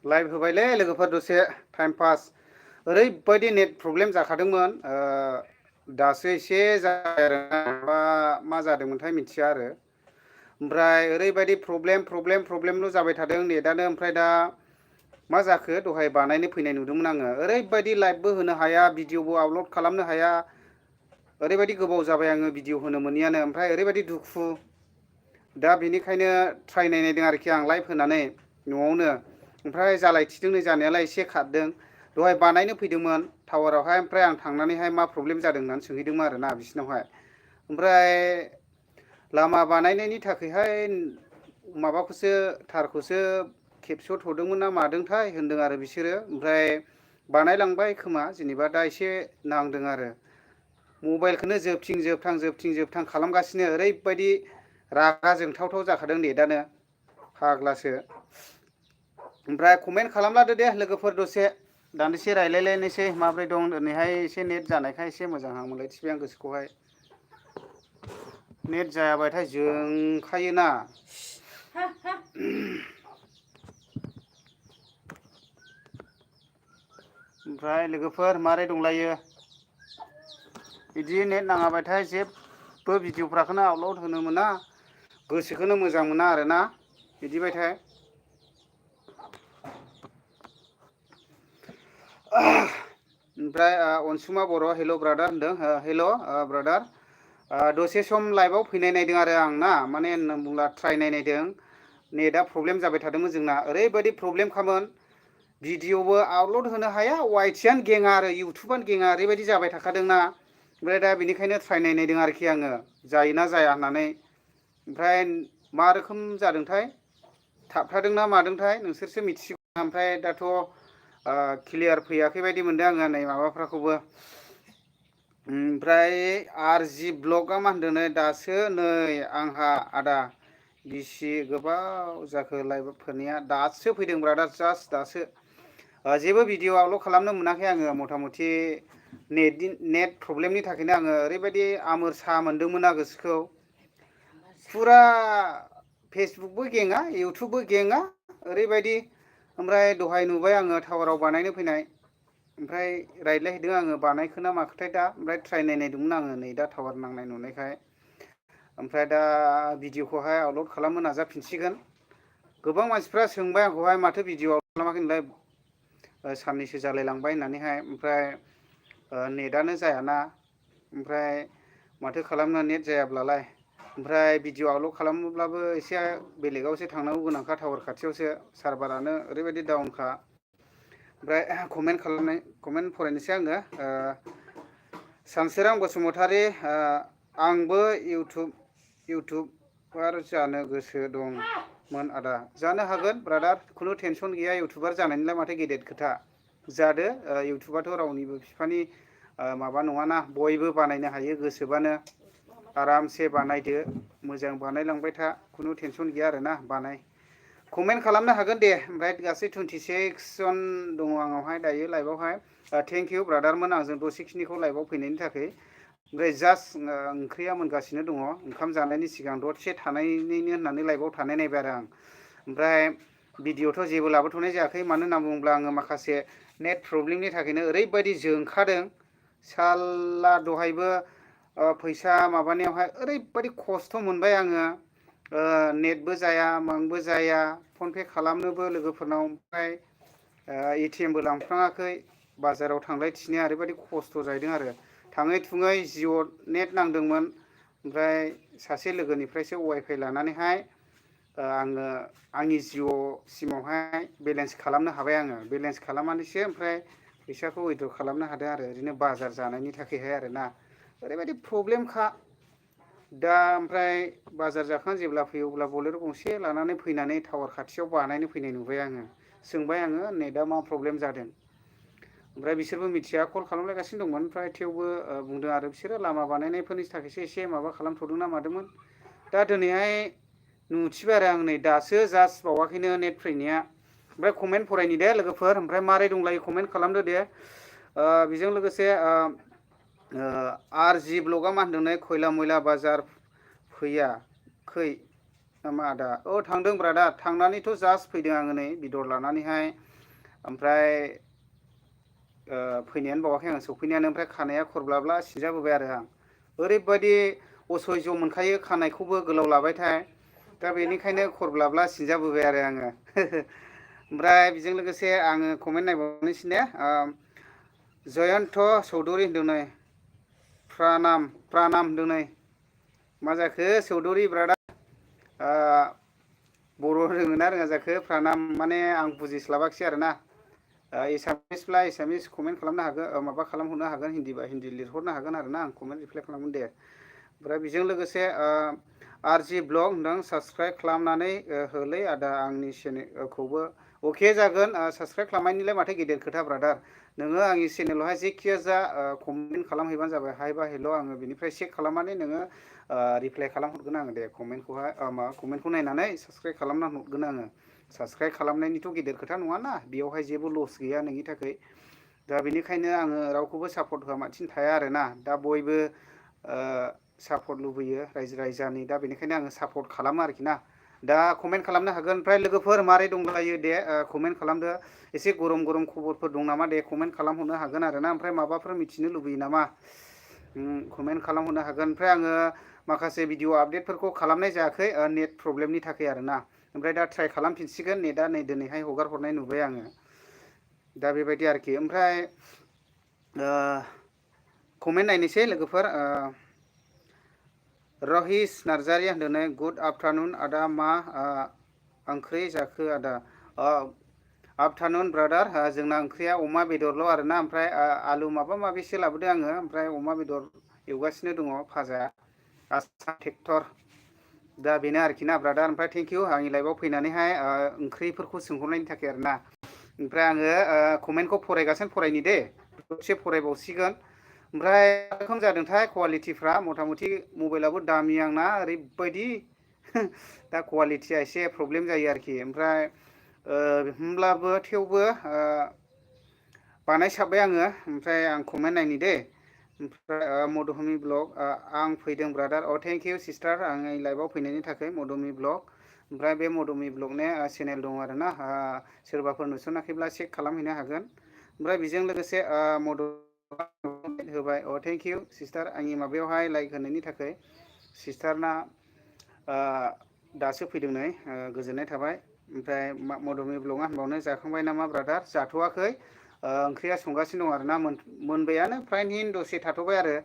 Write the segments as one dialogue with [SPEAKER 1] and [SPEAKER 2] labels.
[SPEAKER 1] Live होबायलै लोगोफोर दसे time pass ओरैबायदि नेट प्रब्लेम जाखादोंमोन दासो एसे जाबा मा जादोंमोनथाय मिथिया आरो ओमफ्राय ओरैबायदि प्रब्लेमल' जाबाय थादों नेटानो ओमफ्राय दा मा जाखो दहाय बानायनो फैनाय नुदोंमोन आङो ओरैबायदि लाइभबो होनो हाया भिडिअबो आपल'ड खालामनो हाया ओरैबायदि गोबाव जाबाय आङो भिडिअ होनो मोनियानो ओमफ्राय ओरैबायदि दुखु दा बेनिखायनो ट्राइ नायनायदों आरोखि आं लाइभ होनानै न'आवनो ओमफ्राय जालायथिदों जानायालाय एसे खारदों दहाय बानायनो फैदोंमोन टावारावहाय ओमफ्राय आं थांनानैहाय मा प्रब्लेम जादों होननानै सोंहैदोंमोन आरोना बिसिनावहाय ओमफ्राय लामा बानायनायनि थाखायहाय माबाखौसो थारखौसो खेबस' थ'दोंमोन ना मादोंथाय होनदों आरो बिसोरो ओमफ्राय बानायलांबाय खोमा जेनेबा दा एसे नांदों आरो मबाइलखौनो जोबथिं खालामगासिनो ओरैबायदि रागा जोंथावथाव जाखादों नेटानो फाग्लासो ओमफ्राय कमेन्ट खालामलादो दे लोगोफोर दसे दान्दिसे रायलायलायनोसै माब्रै दं दिनैहाय एसे नेट जानायखाय एसे मोजांहां मोनलायथिबाय आं गोसोखौहाय नेट जायाबाथाय जोंखायोना ओमफ्राय लोगोफोर मारै दंलायो बिदि नेट नाङाबाथाय जेबो भिडिअफ्राखौनो आपल'ड होनो मोना गोसोखौनो मोजां मोना आरोना बिदिबाथाय ओमफ्राय अनसुमा बर' हेल' ब्रादार होनदों हेल' ब्रादार दसे सम लाइभआव फैनाय नायदों आरो आं ना माने होनना बुंब्ला ट्राइ नायदों नेटआ प्रब्लेम जाबाय थादोंमोन जोंना ओरैबायदि प्रब्लेमखामोन भिडिअबो आपल'ड होनो हाया वाइथियानो गेङा आरो इउटुबानो गेङा ओरैबायदि जाबाय थाखादोंना ओमफ्राय दा बेनिखायनो ट्राइ नायदों आरोखि आङो जायोना जाया होननानै ओमफ्राय मा रोखोम जादोंथाय थाबथादोंना मादोंथाय नोंसोरसो मिथिसिगौ ओमफ्राय दाथ' क्लियार फैयाखै बायदि मोनदों आङो नै माबाफ्राखौबो ओमफ्राय आरजि ब्लगआ मा होनदों नै दासो नै आंहा आदा बिसि गोबाव जाखो लाइभफोरनिया दासो फैदों ब्रादार जास्ट दासो जेबो भिडिअ आपल'ड खालामनो मोनाखै आङो मथा मथि नेट प्रब्लेमनि थाखायनो आङो ओरैबायदि आमोर सा मोनदोंमोन गोसोखौ फुरा फेसबुकबो गेङा इउटुबबो गेङा ओरैबायदि ओमफ्राय दहाय नुबाय आङो टावाराव बानायनो फैनाय ओमफ्राय रायज्लायहैदों आङो बानायखोना माखोथाय दा ओमफ्राय ट्राइ नायदोंमोन आङो नै दा टावार नांनाय नुनायखाय ओमफ्राय दा भिडिअखौहाय आपल'ड खालामनो नाजाफिनसिगोन गोबां मानसिफ्रा सोंबाय आंखौहाय माथो भिडिअ आपल'ड खालामाखै नोंलाय साननैसो जालायलांबाय होननानैहाय ओमफ्राय नेटानो जायाना ओमफ्राय माथो खालामनो नेट जायाब्लालाय ओमफ्राय भिडिअ आपल'ड खालामोब्लाबो एसे बेलेगावसो थांनांगौ गोनांखा टावार खाथियावसो सार्भारानो ओरैबायदि डाउनखा ओमफ्राय कमेन्ट फरायनोसै आङो सानसोरां बसुमतारी आंबो इउटुबार जानो गोसो दंमोन आदा जानो हागोन ब्रादार खुनु टेनसन गैया इउटुबार जानायनिलाय माथो गेदेर खोथा जादो इउटुबाथ' रावनिबो बिफानि माबा नङाना बयबो बानायनो हायो गोसोबानो आरामसे बानायदो मोजां बानायलांबाय था खुनु टेनसन गैया आरोना बानाय कमेन्ट खालामनो हागोन दे ओमफ्राय गासै 26 जन दङ आंनावहाय दायो लाइभआवहाय थेंक इउ ब्रादारमोन आंजों दसेखिनिखौ लाइभआव फैनायनि थाखाय ओमफ्राय जास्ट ओंख्रिया मोनगासिनो दङ ओंखाम जानायनि सिगां दसे थानायनिनो होननानै लाइभआव थानाय नायबाय आरो आं ओमफ्राय भिडिअथ' जेबो लाबोथ'नाय जायाखै मानो होनना बुङोब्ला आङो माखासे नेट प्रब्लेमनि थाखायनो ओरैबायदि जोंखादों साल्ला दहायबो फैसा माबानायावहाय ओरैबायदि खस्थ' मोनबाय आङो नेटबो जाया मांबो जाया फनपे खालामनोबो लोगोफोरनाव ओमफ्राय एटिएमबो लांफ्लाङाखै बाजाराव थांलाय थिनाया ओरैबायदि खस्थ' जाहैदों आरो थाङै थुङै जिअ नेट नांदोंमोन ओमफ्राय सासे लोगोनिफ्रायसो वाइफाइ लानानैहाय आङो आंनि जिअ सिमावहाय बेलेन्स खालामनो हाबाय आङो बेलेन्स खालामनानैसो ओमफ्राय फैसाखौ उइद्र' खालामनो हादों आरो ओरैनो बाजार जानायनि थाखायहाय आरोना ओरैबायदि प्रब्लेमखा दा ओमफ्राय बाजार जाखांना जेब्ला फैयो अब्ला बलेर' गंसे लानानै फैनानै टावार खाथियाव बानायनो फैनाय नुबाय आङो सोंबाय आङो नेटआ मा प्रब्लेम जादों ओमफ्राय बिसोरबो मिथिया कल खालामलायगासिनो दंमोन ओमफ्राय थेवबो बुंदों आरो बिसोरो लामा बानायनायफोरनि थाखायसो एसे माबा खालामथ'दों ना मादोंमोन दा दिनैहाय नुथिबाय आरो आं नै दासो जास्ट बावाखैनो नेट फैनाया ओमफ्राय कमेन्ट फरायनि दे लोगोफोर ओमफ्राय मारै दंलायो कमेन्ट खालामदो दे बेजों लोगोसे आर जि ब्लगआ मा होनदों खयला मैला बाजार फैयाखै नामा आदा थांदों ब्रादा थांनानैथ' जास्ट फैदों आङो नै बिदर लानानैहाय ओमफ्राय फैनायानो बावाखै आं सौफैनायानो ओमफ्राय खानाया खरब्लाब्ला सिनजाबोबाय आरो आं ओरैबायदि असयज' मोनखायो खानायखौबो गोलाव लाबायथाय दा बेनिखायनो खरब्लाब्ला सिनजाबोबाय आरो आङो ओमफ्राय बेजों लोगोसे आङो कमेन्ट नायबावनोसै ने जयन्त चौधुरि होनदों नै प्रानाम होनदों नै मा जाखो चौधुरि ब्रादा बर' रोङोना रोङा जाखो प्रानाम माने आं बुजिस्लाबाखिसै आरोना एसामिसब्ला एसामिस कमेन्ट खालामनो हागोन माबा खालामहरनो हागोन हिन्दीबा हिन्दी लिरहरनो हागोन आरो ना आं कमेन्ट रिप्लाइ खालामगोन दे ओमफ्राय बेजों लोगोसे आर जि ब्लग होनदों साबसक्राइब खालामनानै होलै आदा आंनि चेनेलखौबो अके जागोन साबसक्राइब खालामनायनिलाय माथो गेदेर खोथा ब्रादार नोङो आंनि चेनेलावहाय जेखिया जा कमेन्ट खालामहैबानो जाबाय हाय बा हेल' आङो बेनिफ्राय चेक खालामनानै नोङो रिप्लाइ खालामहरगोन आङो दे कमेन्टखौहाय माबा कमेन्टखौ नायनानै साबसक्राइब खालामना हरगोन आङो साबसक्राइब खालामनायनिथ' गेदेर खोथा नङाना बेयावहाय जेबो लस गैया नोंनि थाखाय दा बेनिखायनो आङो रावखौबो सापर्ट होआमाथिं थाया आरोना दा बयबो सापर्ट लुबैयो रायजो राजानि दा बेनिखायनो आङो सापर्ट खालामो आरोखि ना दा कमेन्ट खालामनो हागोन ओमफ्राय लोगोफोर मारै दंलायो दे कमेन्ट खालामदो एसे गरम गरम खबरफोर दं नामा दे कमेन्ट खालामहरनो हागोन आरो ना ओमफ्राय माबाफोर मिथिनो लुबैयो नामा कमेन्ट खालामहरनो हागोन ओमफ्राय आङो माखासे भिडिअ आपडेटफोरखौ खालामनाय जायाखै नेट प्रब्लेमनि थाखाय आरोना ओमफ्राय दा ट्राइ खालामफिनसिगोन नेटआ नै दिनैहाय हगार हरनाय नुबाय आङो दा बेबायदि आरोखि ओमफ्राय कमेन्ट नायनोसै लोगोफोर रहिस नार्जारिया होनदों गुड आफ्टारनुन आदा मा ओंख्रि जाखो आदा आफ्टारनुन ब्रादार जोंना ओंख्रिया अमा बेदरल' आरोना ओमफ्राय आलु माबा माबिसो लाबोदों आङो ओमफ्राय अमा बेदर एवगासिनो दङ भाजा आसाम ट्रेक्टर दा बेनो आरोखि ना ब्रादार ओमफ्राय थेंक इउ आंनि लाइभआव फैनानैहाय ओंख्रिफोरखौ सोंहरनायनि थाखाय आरोना ओमफ्राय आङो कमेन्टखौ फरायगासिनो फरायनि दे दसे फरायबावसिगोन ओमफ्राय रोखोम जादोंथाय कुवालिटिफ्रा मथा मथि मबाइलाबो दामि आंना ओरैबायदि दा कुवालिटिया एसे प्रब्लेम जायो आरोखि ओमफ्राय होमब्लाबो थेवबो बानायसाबबाय आङो ओमफ्राय आं कमेन्ट नायनि दे ओमफ्राय मधुमि ब्लग आं फैदों ब्रादार थेंक इउ सिस्टार आंनि लाइभआव फैनायनि थाखाय मधुमि ब्लग ओमफ्राय बे मधुमि ब्लगनि चेनेल दं आरोना सोरबाफोर नुसनाखैब्ला चेक खालामहैनो हागोन ओमफ्राय बेजों लोगोसे मधु होबाय थेंक इउ सिस्टार आंनि माबायावहाय लाइक होनायनि थाखाय सिस्टारना दासो फैदों नै गोजोननाय थाबाय ओमफ्राय मधुमि ब्लगआ होनबावनो जाखांबाय नामा ब्रादार जाथ'वाखै ओंख्रिया संगासिनो दं आरोना मोनबायानो फ्राय दसे थाथ'बाय आरो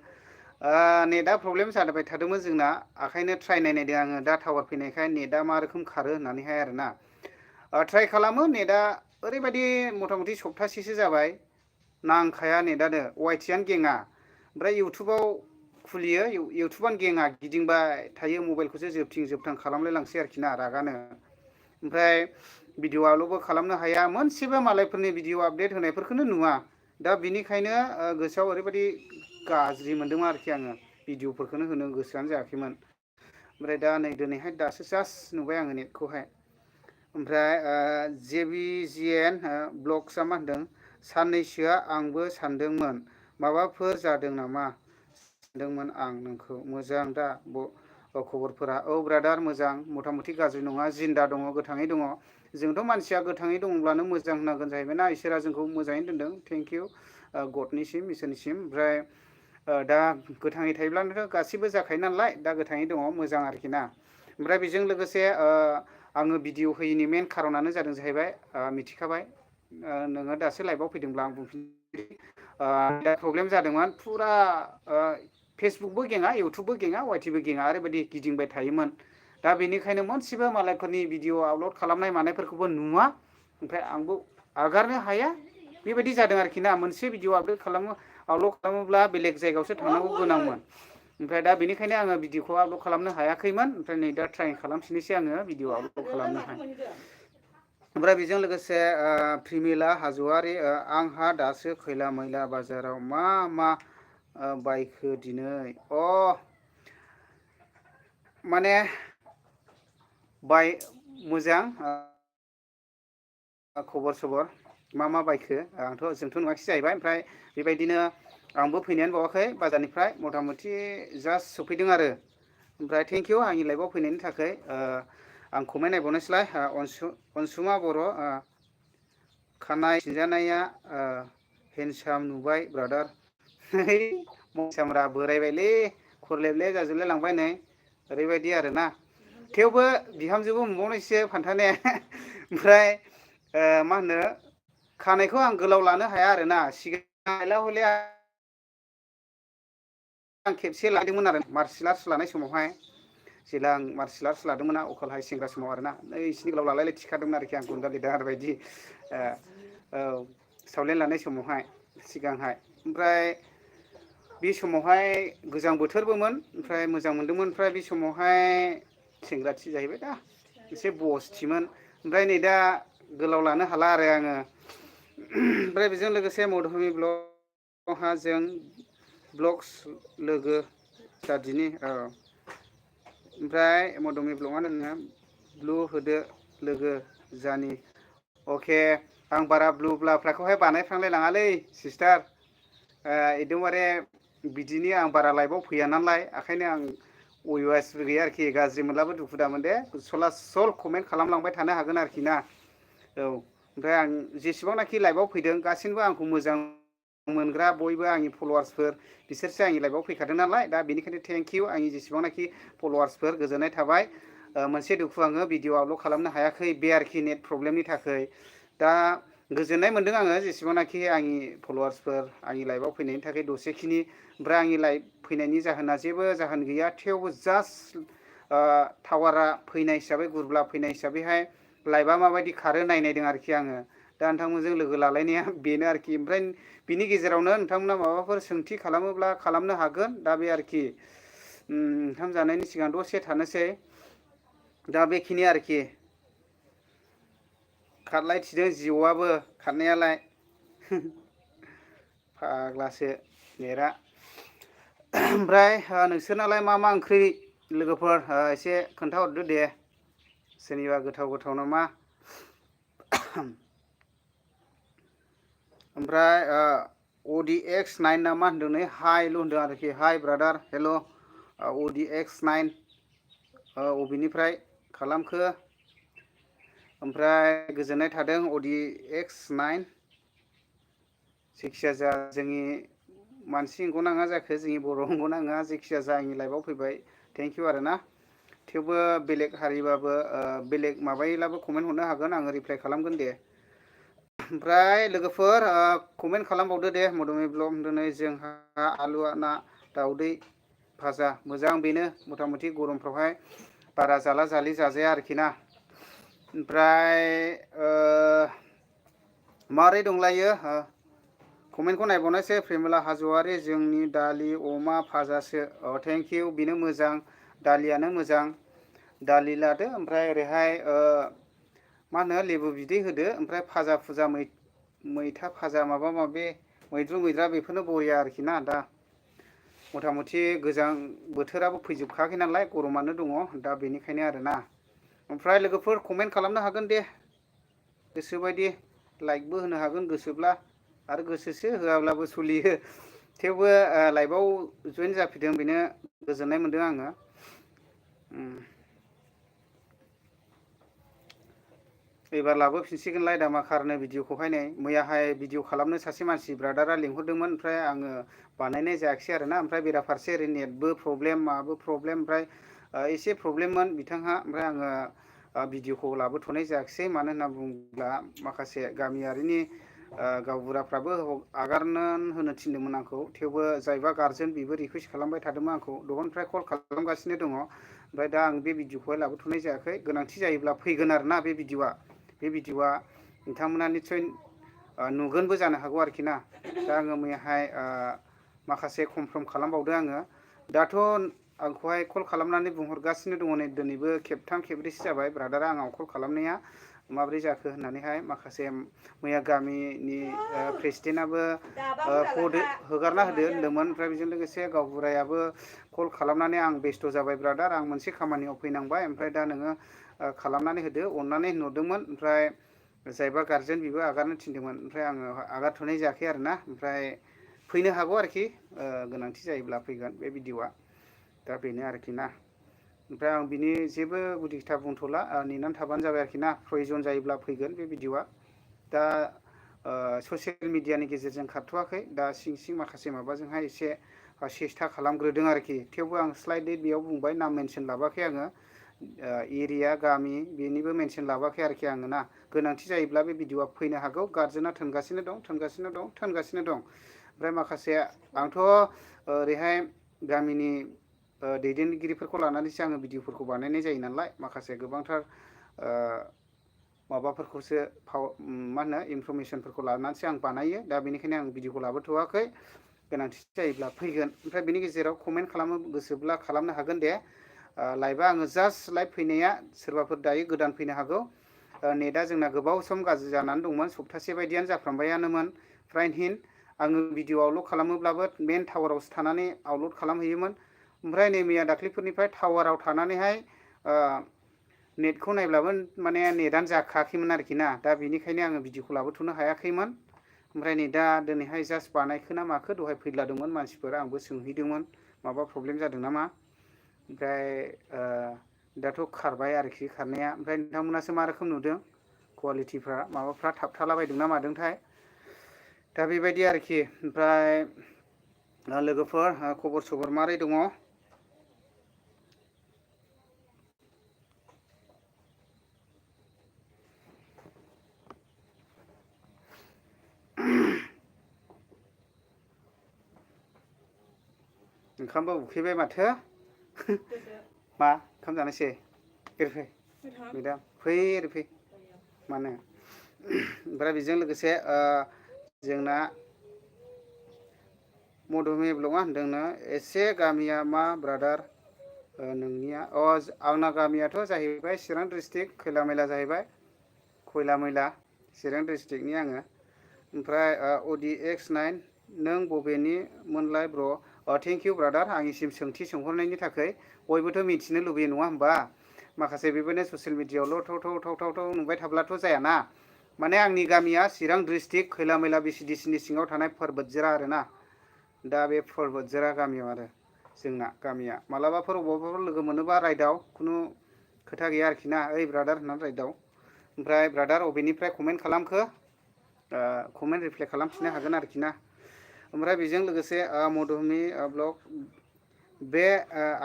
[SPEAKER 1] नेटआ प्रब्लेम जाबाय थादोंमोन जोंना ओंखायनो ट्राइ नायनायदों आङो दा टावार फैनायखाय नेटआ मा रोखोम खारो होननानैहाय आरोना ट्राइ खालामो नेटआ ओरैबायदि मथा मथि सप्तासेसो जाबाय नांखाया नेटआनो वाइटियानो गेङा ओमफ्राय इउटुबाव खुलियो इउटुबानो गेङा गिदिंबाय थायो मबाइलखौसो जोबथिं खालामलाय लांसै आरोखि ना रागानो ओमफ्राय भिडिअ आपल'डबो खालामनो हाया मोनसेबो मालायफोरनि भिडिअ आपडेट होनायफोरखौनो नुवा दा बिनिखायनो गोसोआव ओरैबायदि गाज्रि मोनदोंमोन आरोखि आङो भिडिअफोरखौनो होनो गोसोआनो जायाखैमोन ओमफ्राय दा नै दिनैहाय दासो जास्ट नुबाय आङो नेटखौहाय ओमफ्राय JBGN ब्लग्सआ मा होनदों साननैसोआ आंबो सानदोंमोन माबाफोर जादों नामा सानदोंमोन आं नोंखौ मोजां दा खबरफोरा ब्रादार मोजां मथा मथि गाज्रि नङा जिन्दा दङ गोथाङै दङ जोंथ' मानसिया गोथाङै दङब्लानो मोजां होनांगोन जाहैबाय ना इसोरा जोंखौ मोजाङैनो दोनदों थेंक इउ गडनिसिम इसोरनिसिम ओमफ्राय दा गोथाङै थायोब्लानोथ' गासिबो जाखायो नालाय दा गोथाङै दङ मोजां आरोखि ना ओमफ्राय बेजों लोगोसे आङो भिडिअ होयैनि मेन खारनानो जादों जाहैबाय मिथिखाबाय नोङो दासो लाइभआव फैदोंब्ला आं बुंफिनसै दा प्रब्लेम जादोंमोन फुरा फेसबुकबो गेङा इउटुबबो गेङा वाइटिबो गेङा ओरैबायदि गिदिंबाय थायोमोन दा बेनिखायनो मोनसेबो मालायफोरनि भिडिअ आपल'ड खालामनाय मानायफोरखौबो नुवा ओमफ्राय आंबो आगारनो हाया बेबायदि जादों आरोखि ना मोनसे भिडिअ आपल'ड खालामोब्ला बेलेग जायगायावसो थांनांगौ गोनांमोन ओमफ्राय दा बेनिखायनो आङो भिडिअखौ आपल'ड खालामनो हायाखैमोन ओमफ्राय नै दा ट्राइ खालामफिननोसै आङो भिडिअ आपल'ड खालामनोहाय ओमफ्राय बेजों लोगोसे प्रिमिला हाज'वारि आंहा दासो खैला मैला बाजाराव मा मा बायखो दिनै माने बाय मोजां खबर सबर मा बायखो आंथ' जोंथ' नुवाखै जाहैबाय ओमफ्राय बेबायदिनो आंबो फैनायानो बावाखै बाजारनिफ्राय मथा मथि जास्ट सफैदों आरो ओमफ्राय थेंक इउ आंनि लाइफआव फैनायनि थाखाय आं कमेन्ट नायबावनोसैलाय अनसुमा बर' खानाय सिनजानाया हेन्डसाम नुबाय ब्रादार मसामरा बोरायबायलै खरलेबले जाजोबलाय लांबाय नै ओरैबायदि आरोना थेवबो बिहामजोबो मोनबावनायसो फान्थाने ओमफ्राय मा होनो खानायखौ आं गोलाव लानो हाया आरोना सिगां हयला हयले आं खेबसे लादोंमोन आरो मार्शियेल आर्ट्स लानाय समावहाय जेला आं मार्शियेल आर्ट्स लादोंमोन ना अखल हाइ सेंग्रा समाव आरोना इसिनि गोलाव लालायलाय थिखादोंमोन आरोखि आं गुन्दा लिदा बायदि औ सावलेन लानाय समावहाय सिगांहाय ओमफ्राय बे समावहाय गोजां बोथोरबोमोन ओमफ्राय मोजां मोनदोंमोन ओमफ्राय बे समावहाय सेंग्राथि जाहैबाय दा एसे बसथिमोन ओमफ्राय नै दा गोलाव लानो हाला आरो आङो ओमफ्राय बेजों लोगोसे मधुमि ब्लगहा जों ब्लग्स लोगो जादिनि ओमफ्राय मधुमि ब्लगआ नोङो ब्लु होदो लोगो जानि अके आं बारा ब्लु ब्लाफ्राखौहाय बानायफ्लांलायलाङालै सिस्टार एकदमबारे बिदिनि आं बारा लाइफआव फैया नालाय ओंखायनो आं अयभासबो गैया आरोखि गाज्रि मोनलाबो दुखु दा मोन दे सलासल कमेन्ट खालामलांबाय थानो हागोन आरोखि ना औ ओमफ्राय आं जेसेबांनाखि लाइफआव फैदों गासिबो आंखौ मोजां मोनग्रा बयबो आंनि फल'वार्सफोर बिसोरसो आंनि लाइफआव फैखादों नालाय दा बेनिखायनो थेंक इउ आंनि जेसेबांनाखि फल'वार्सफोर गोजोननाय थाबाय मोनसे दुखु आङो भिडिअ आपल'ड खालामनो हायाखै बे आरोखि नेट प्रब्लेमनि थाखाय दा गोजोननाय मोनदों आङो जेसेबांनाखि आंनि फल'वार्सफोर आंनि लाइफआव फैनायनि थाखाय दसेखिनि ओमफ्राय आंनि लाइफ फैनायनि जाहोना जेबो जाहोन गैया थेवबो जास्ट टावारा फैनाय हिसाबै गुरब्ला फैनाय हिसाबैहाय लाइफआ माबायदि खारो नायनायदों आरोखि आङो दा नोंथांमोनजों लोगो लालायनाया बेनो आरोखि ओमफ्राय बिनि गेजेरावनो नोंथांमोना माबाफोर सोंथि खालामोब्ला खालामनो हागोन दा बे आरोखि ओंखाम जानायनि सिगां दसे थानोसै दा बेखिनि आरोखि खारलाय थिदों जिउआबो खारनायालाय फाग्लासो नेटआ ओमफ्राय नोंसोरनालाय मा मा ओंख्रि लोगोफोर एसे खोन्थाहरदो दे सोरनिबा गोथाव गोथाव नामा ओमफ्राय ODX9 ना मा होनदों नै हाइल' होनदों आरोखि हाइ ब्रादार हेल' ODX9 अबेनिफ्राय खालामखो ओमफ्राय गोजोननाय थादों ODX9 जायखिया जा जोंनि मानसि नंगौ नाङा जाखो जोंनि बर' नंगौ नाङा जायखिया जा आंनि लाइफआव फैबाय थेंक इउ आरो ना थेवबो बेलेग हारिबाबो बेलेग माबायोब्लाबो कमेन्ट हरनो हागोन आङो रिप्लाइ खालामगोन दे ओमफ्राय लोगोफोर कमेन्ट खालामबावदो दे मधुमि ब्लग दिनै जोंहा आलु ना दाउदै भाजा मोजां बेनो मथा मथि गरमफ्रावहाय बारा जाला जालि जाजाया आरोखि ना ओमफ्राय मारै दंलायो कमेन्टखौ नायबावनायसै प्रेमिला हाज'वारि जोंनि दालि अमा भाजासो थेंक इउ बेनो मोजां दालियानो मोजां दालि लादो ओमफ्राय ओरैहाय मा होनो लेबु बिदै होदो ओमफ्राय भाजा फुजा मैथा भाजा माबा माबि मैद्रु मैद्रा बेफोरनो बरिया आरोखि ना दा मथा मथि गोजां बोथोराबो फैजोबखायाखै नालाय गरमानो दङ दा बेनिखायनो आरोना ओमफ्राय लोगोफोर कमेन्ट खालामनो हागोन दे गोसोबायदि लाइकबो होनो हागोन गोसोब्ला आरो गोसोसो होआब्लाबो सोलियो थेवबो लाइफआव जयेन जाफैदों बेनो गोजोननाय मोनदों आङो एबार लाबोफिनसिगोनलाय दामाखारनो भिडिअखौहाय नै मैयाहाय भिडिअ खालामनो सासे मानसि ब्रादारा लिंहरदोंमोन ओमफ्राय आङो बानायनाय जायाखिसै आरोना ओमफ्राय बेराफारसे ओरै नेटबो प्रब्लेम माबो प्रब्लेम ओमफ्राय एसे प्रब्लेममोन बिथांहा ओमफ्राय आङो भिडिअखौ लाबोथ'नाय जायाखिसै मानो होनना बुङोब्ला माखासे गामियारिनि गावबुराफ्राबो आगारनो होनो थिनदोंमोन आंखौ थेवबो जायबा गारजेन बेबो रिकुवेस्ट खालामबाय थादोंमोन आंखौ दहननिफ्राय कल खालामगासिनो दङ ओमफ्राय दा आं बे भिडिअखौहाय लाबोथ'नाय जायाखै गोनांथि जायोब्ला फैगोन आरोना बे भिडिअआ नोंथांमोना निस्सय नुगोनबो जानो हागौ आरोखि ना दा आङो मैयाहाय माखासे कनफार्म खालामबावदों आङो दाथ' आंखौहाय कल खालामनानै बुंहरगासिनो दङ नै दिनैबो खेबथाम खेबब्रैसो जाबाय ब्रादारा आंनाव कल खालामनाया माब्रै जाखो होननानैहाय माखासे मैया गामिनि प्रेसिडेन्टआबो हगारना होदो होनदोंमोन। ओमफ्राय बेजों लोगोसे गावबुरायाबो कल खालामनानै आं बेस्थ' जाबाय ब्रादार, आं मोनसे खामानियाव फैनांबाय, ओमफ्राय दा नोङो खालामनानै होदो अननानै नुदोंमोन। ओमफ्राय जायबा गारजेन बेबो आगारनो थिनदोंमोन, ओमफ्राय आङो आगारथ'नाय जायाखै आरोना। ओमफ्राय फैनो हागौ आरोखि, गोनांथि जायोब्ला फैगोन बे भिडिअ'आ। दा बेनो आरोखि ना। ओमफ्राय आं बिनि जेबो गुदि खोथा बुंथ'ला, नेनानै थाबानो जाबाय आरोखि ना। प्रयजन जायोब्ला फैगोन बे भिडिअ'आ। दा ससियेल मिडियानि गेजेरजों खारथ'वाखै, दा सिं सिं माखासे माबाजोंहाय एसे सेस्था खालामग्रोदों आरोखि। थेवबो आं स्लाइडलि बेयाव बुंबाय, नाम मेनसन लाबाखै आङो, एरिया गामि बेनिबो मेनसन लाबाखै आरोखि आङो ना। गोनांथि जायोब्ला बे भिडिअ'आ फैनो हागौ। गार्जेना थोनगासिनो दं, थोनगासिनो दं, थोनगासिनो दं। ओमफ्राय माखासे आंथ' ओरैहाय गामिनि दैदेनगिरिफोरखौ लानानैसो आङो भिडिअ'फोरखौ बानायनाय जायो नालाय, माखासे गोबांथार माबाफोरखौसो मा होनो इनफरमेसनफोरखौ लानानैसो आं बानायो। दा बेनिखायनो आं भिडिअ'खौ लाबोथ'वाखै, गोनांथि जायोब्ला फैगोन। ओमफ्राय बेनि गेजेराव कमेन्ट खालामनो गोसोब्ला खालामनो हागोन दे। लाइभआ आङो जास्ट लाइभ फैनाया सोरबाफोर दायो गोदान फैनो हागौ। नेटआ जोंना गोबाव सम गाज्रि जानानै दंमोन, सप्तासे बायदियानो जाफ्रामबायानोमोन फ्रायहिन। आङो भिडिअ आपल'ड खालामोब्लाबो मेन टावारावसो थानानै आपल'ड खालामहैयोमोन। ओमफ्राय नै मैया दाख्लैफोरनिफ्राय टावाराव थानानैहाय नेटखौ नायब्लाबो माने नेटआनो जाखायाखैमोन आरोखि ना। दा बेनिखायनो आङो भिडिअ'खौ लाबोथ'नो हायाखैमोन। ओमफ्राय नै दा दिनैहाय जास्ट बानायखो ना माखो, दहाय फैलादोंमोन मानसिफोर, आंबो सोंहैदोंमोन माबा प्रब्लेम जादों नामा। ओमफ्राय दाथ' खारबाय आरोखि खारनाया। ओमफ्राय नोंथांमोनासो मा रोखोम नुदों, कुवालिटिफ्रा माबाफ्रा थाबथालाबायदों ना मादोंथाय। दा बेबायदि आरोखि। ओमफ्राय लोगोफोर खबर सबर मारै दङ? ओंखामबो उखैबाय माथो। मा ओंखाम जानोसै? ओरै फै मेदाम, फै ओरै फै। मानो? ओमफ्राय बेजों लोगोसे जोंना मधुमि ब्लगआ होनदोंनो एसे गामिया मा ब्रादार नोंनिया? आंना गामियाथ' जाहैबाय चिरां डिस्ट्रिक्ट, खैला मैला जाहैबाय। खयला मैला चिरां डिस्ट्रिक्टनि आङो। ओमफ्राय ODX9 नों बबेनि मोनलाय ब्र'? थेंक इउ ब्रादार, आंनिसिम सोंथि सोंहरनायनि थाखाय। बयबोथ' मिथिनो लुबैयो नङा होमबा? माखासे बेबायदिनो ससियेल मिडियाआवल' थाव नुबाय थाब्लाथ' जायाना। माने आंनि गामिया चिरां डिस्ट्रिक्ट खैला मैला BCDC नि सिङाव थानाय परबतझिरा आरोना। दा बे परबतझिरा गामियाव आरो जोंना गामिया। मालाबाफोर अबावबाफोर लोगो मोनोबा रायदाव, खुनु खोथा गैया आरोखि ना, ओइ ब्रादार होननानै रायदाव। ओमफ्राय ब्रादार अबेनिफ्राय कमेन्ट खालामखो, कमेन्ट रिप्लाय खालामफिननो हागोन आरोखि ना। ओमफ्राय बेजों लोगोसे मधुमि ब्लग, बे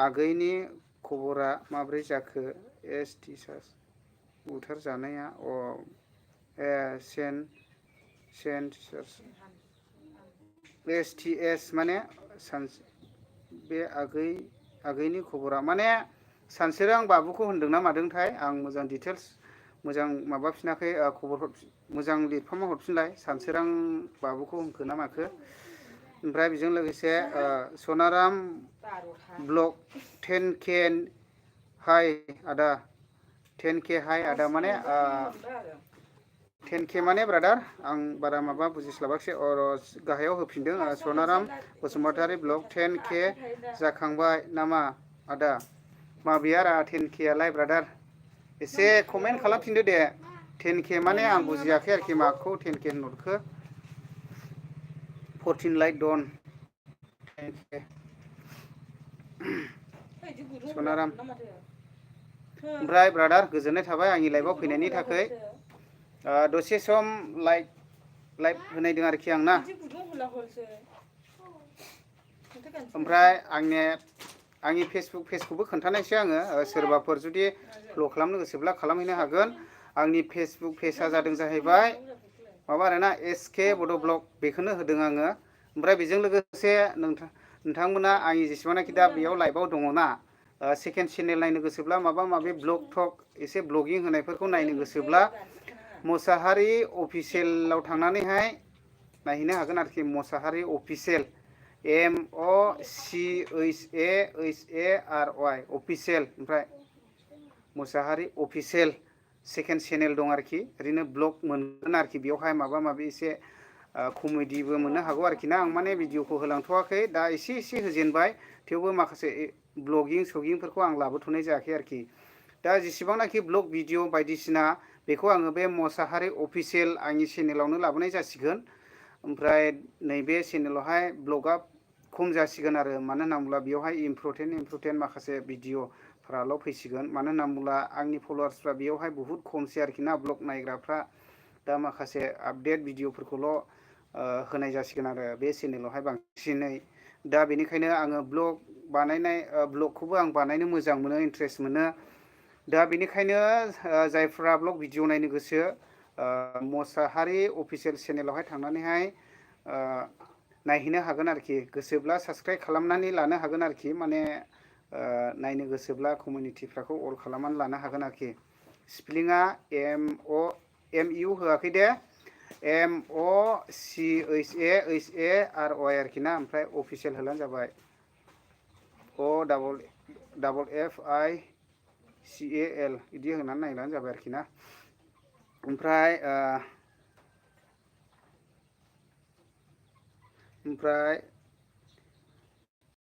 [SPEAKER 1] आगैनि खबरा माब्रै जाखो? ST सार्च बुथार जानाया STS माने बे आगैनि खबरा माने सानसोरां बाबुखौ होनदोंना मादोंथाय। आं मोजां डिटेल्स मोजां माबाफिनाखै, खबर मोजां लिरफामना हरफिनलाय, सानसोरां बाबुखौ होनखो ना माखो। ओमफ्राय बेजों लोगोसे सनाराम ब्लग 10K हाय आदा, 10K हाय आदा माने 10K माने ब्रादार आं बारा माबा बुजिस्लाबाखिसै। गाहायाव होफिनदों सनाराम बसुमतारी ब्लग 10K जाखांबाय नामा आदा? माबेया 10K आलाय ब्रादार? एसे कमेन्ट खालामफिनदो दे। 10K माने आं बुजियाखै आरोखि, माखौ 10K होनहरखो। 14 लाइक डन 10K सनाराम। ओमफ्राय ब्रादार गोजोननाय थाबाय आंनि लाइभआव फैनायनि थाखाय। दसे सम लाइभ होनायदों आरोखि आं ना। ओमफ्राय आंनि फेसबुक पेजखौबो खोन्थानायसै आङो, सोरबाफोर जुदि फल' खालामनो गोसोब्ला खालामहैनो हागोन। आंनि फेसबुक पेजआ जादों जाहैबाय माबा आरोना SK बड' ब्लग, बेखौनो होदों आङो। ओमफ्राय बेजों लोगोसे नोंथांमोना आंनि जेसेबांनाखि दा बेयाव लाइभआव दङना, सेकेन्ड चेनेल नायनो गोसोब्ला, माबा माबि ब्लग टक एसे ब्लगिं होनायफोरखौ नायनो गोसोब्ला मोसाहारि अफिसियेलाव थांनानैहाय नायहैनो हागोन आरोखि। मोसाहारि अफिसियेल MOCHAHARY अफिसियेल, ओमफ्राय मोसाहारि अफिसियेल सेकेन्ड चेनेल दं आरोखि ओरैनो ब्लग मोनगोन आरोखि बेयावहाय माबा माबि एसे कमेडिबो मोननो हागौ आरोखि ना आं माने भिडिअखौ होलांथ'वाखै दा एसे होजेनबाय थेवबो माखासे ब्लगिं सगिंफोरखौ आं लाबोथ'नाय जायाखै आरोखि दा जेसेबांनाखि ब्लग भिडिअ बायदिसिना बेखौ आङो बे मोसाहारि अफिसियेल आंनि चेनेलावनो लाबोनाय जासिगोन ओमफ्राय नैबे चेनेलावहाय ब्लगा खम जासिगोन आरो मानो होनना बुङोब्ला बेयावहाय इम्परटेन्ट माखासे भिडिअफ्राल' फैसिगोन मानो होनना बुङोब्ला आंनि फल'वार्सफ्रा बेयावहाय बुहुत खमसै आरोखि ना ब्लग नायग्राफ्रा दा माखासे आपडेट भिडिअफोरखौल' होनाय जासिगोन आरो बे चेनेलावहाय बांसिनै दा बेनिखायनो आङो ब्लगखौबो आं बानायनो मोजां मोनो इन्ट्रेस्ट मोनो दा बेनिखायनो जायफ्रा ब्लग भिडिअ नायनो गोसो मोसाहारि अफिसियेल चेनेलावहाय थांनानैहाय नायहैनो हागोन आरोखि गोसोब्ला साबसक्राइब खालामनानै लानो हागोन आरोखि माने नायनो गोसोब्ला कमिउनिटिफ्राखौ अल खालामनानै लानो हागोन आरोखि स्पेलिंआ MU होआखै दे MOCHAROI आरोखि ना ओमफ्राय अफिसियेल होलानो जाबाय OFFICAL बिदि होनानै नायब्लानो जाबाय आरोखि ना ओमफ्राय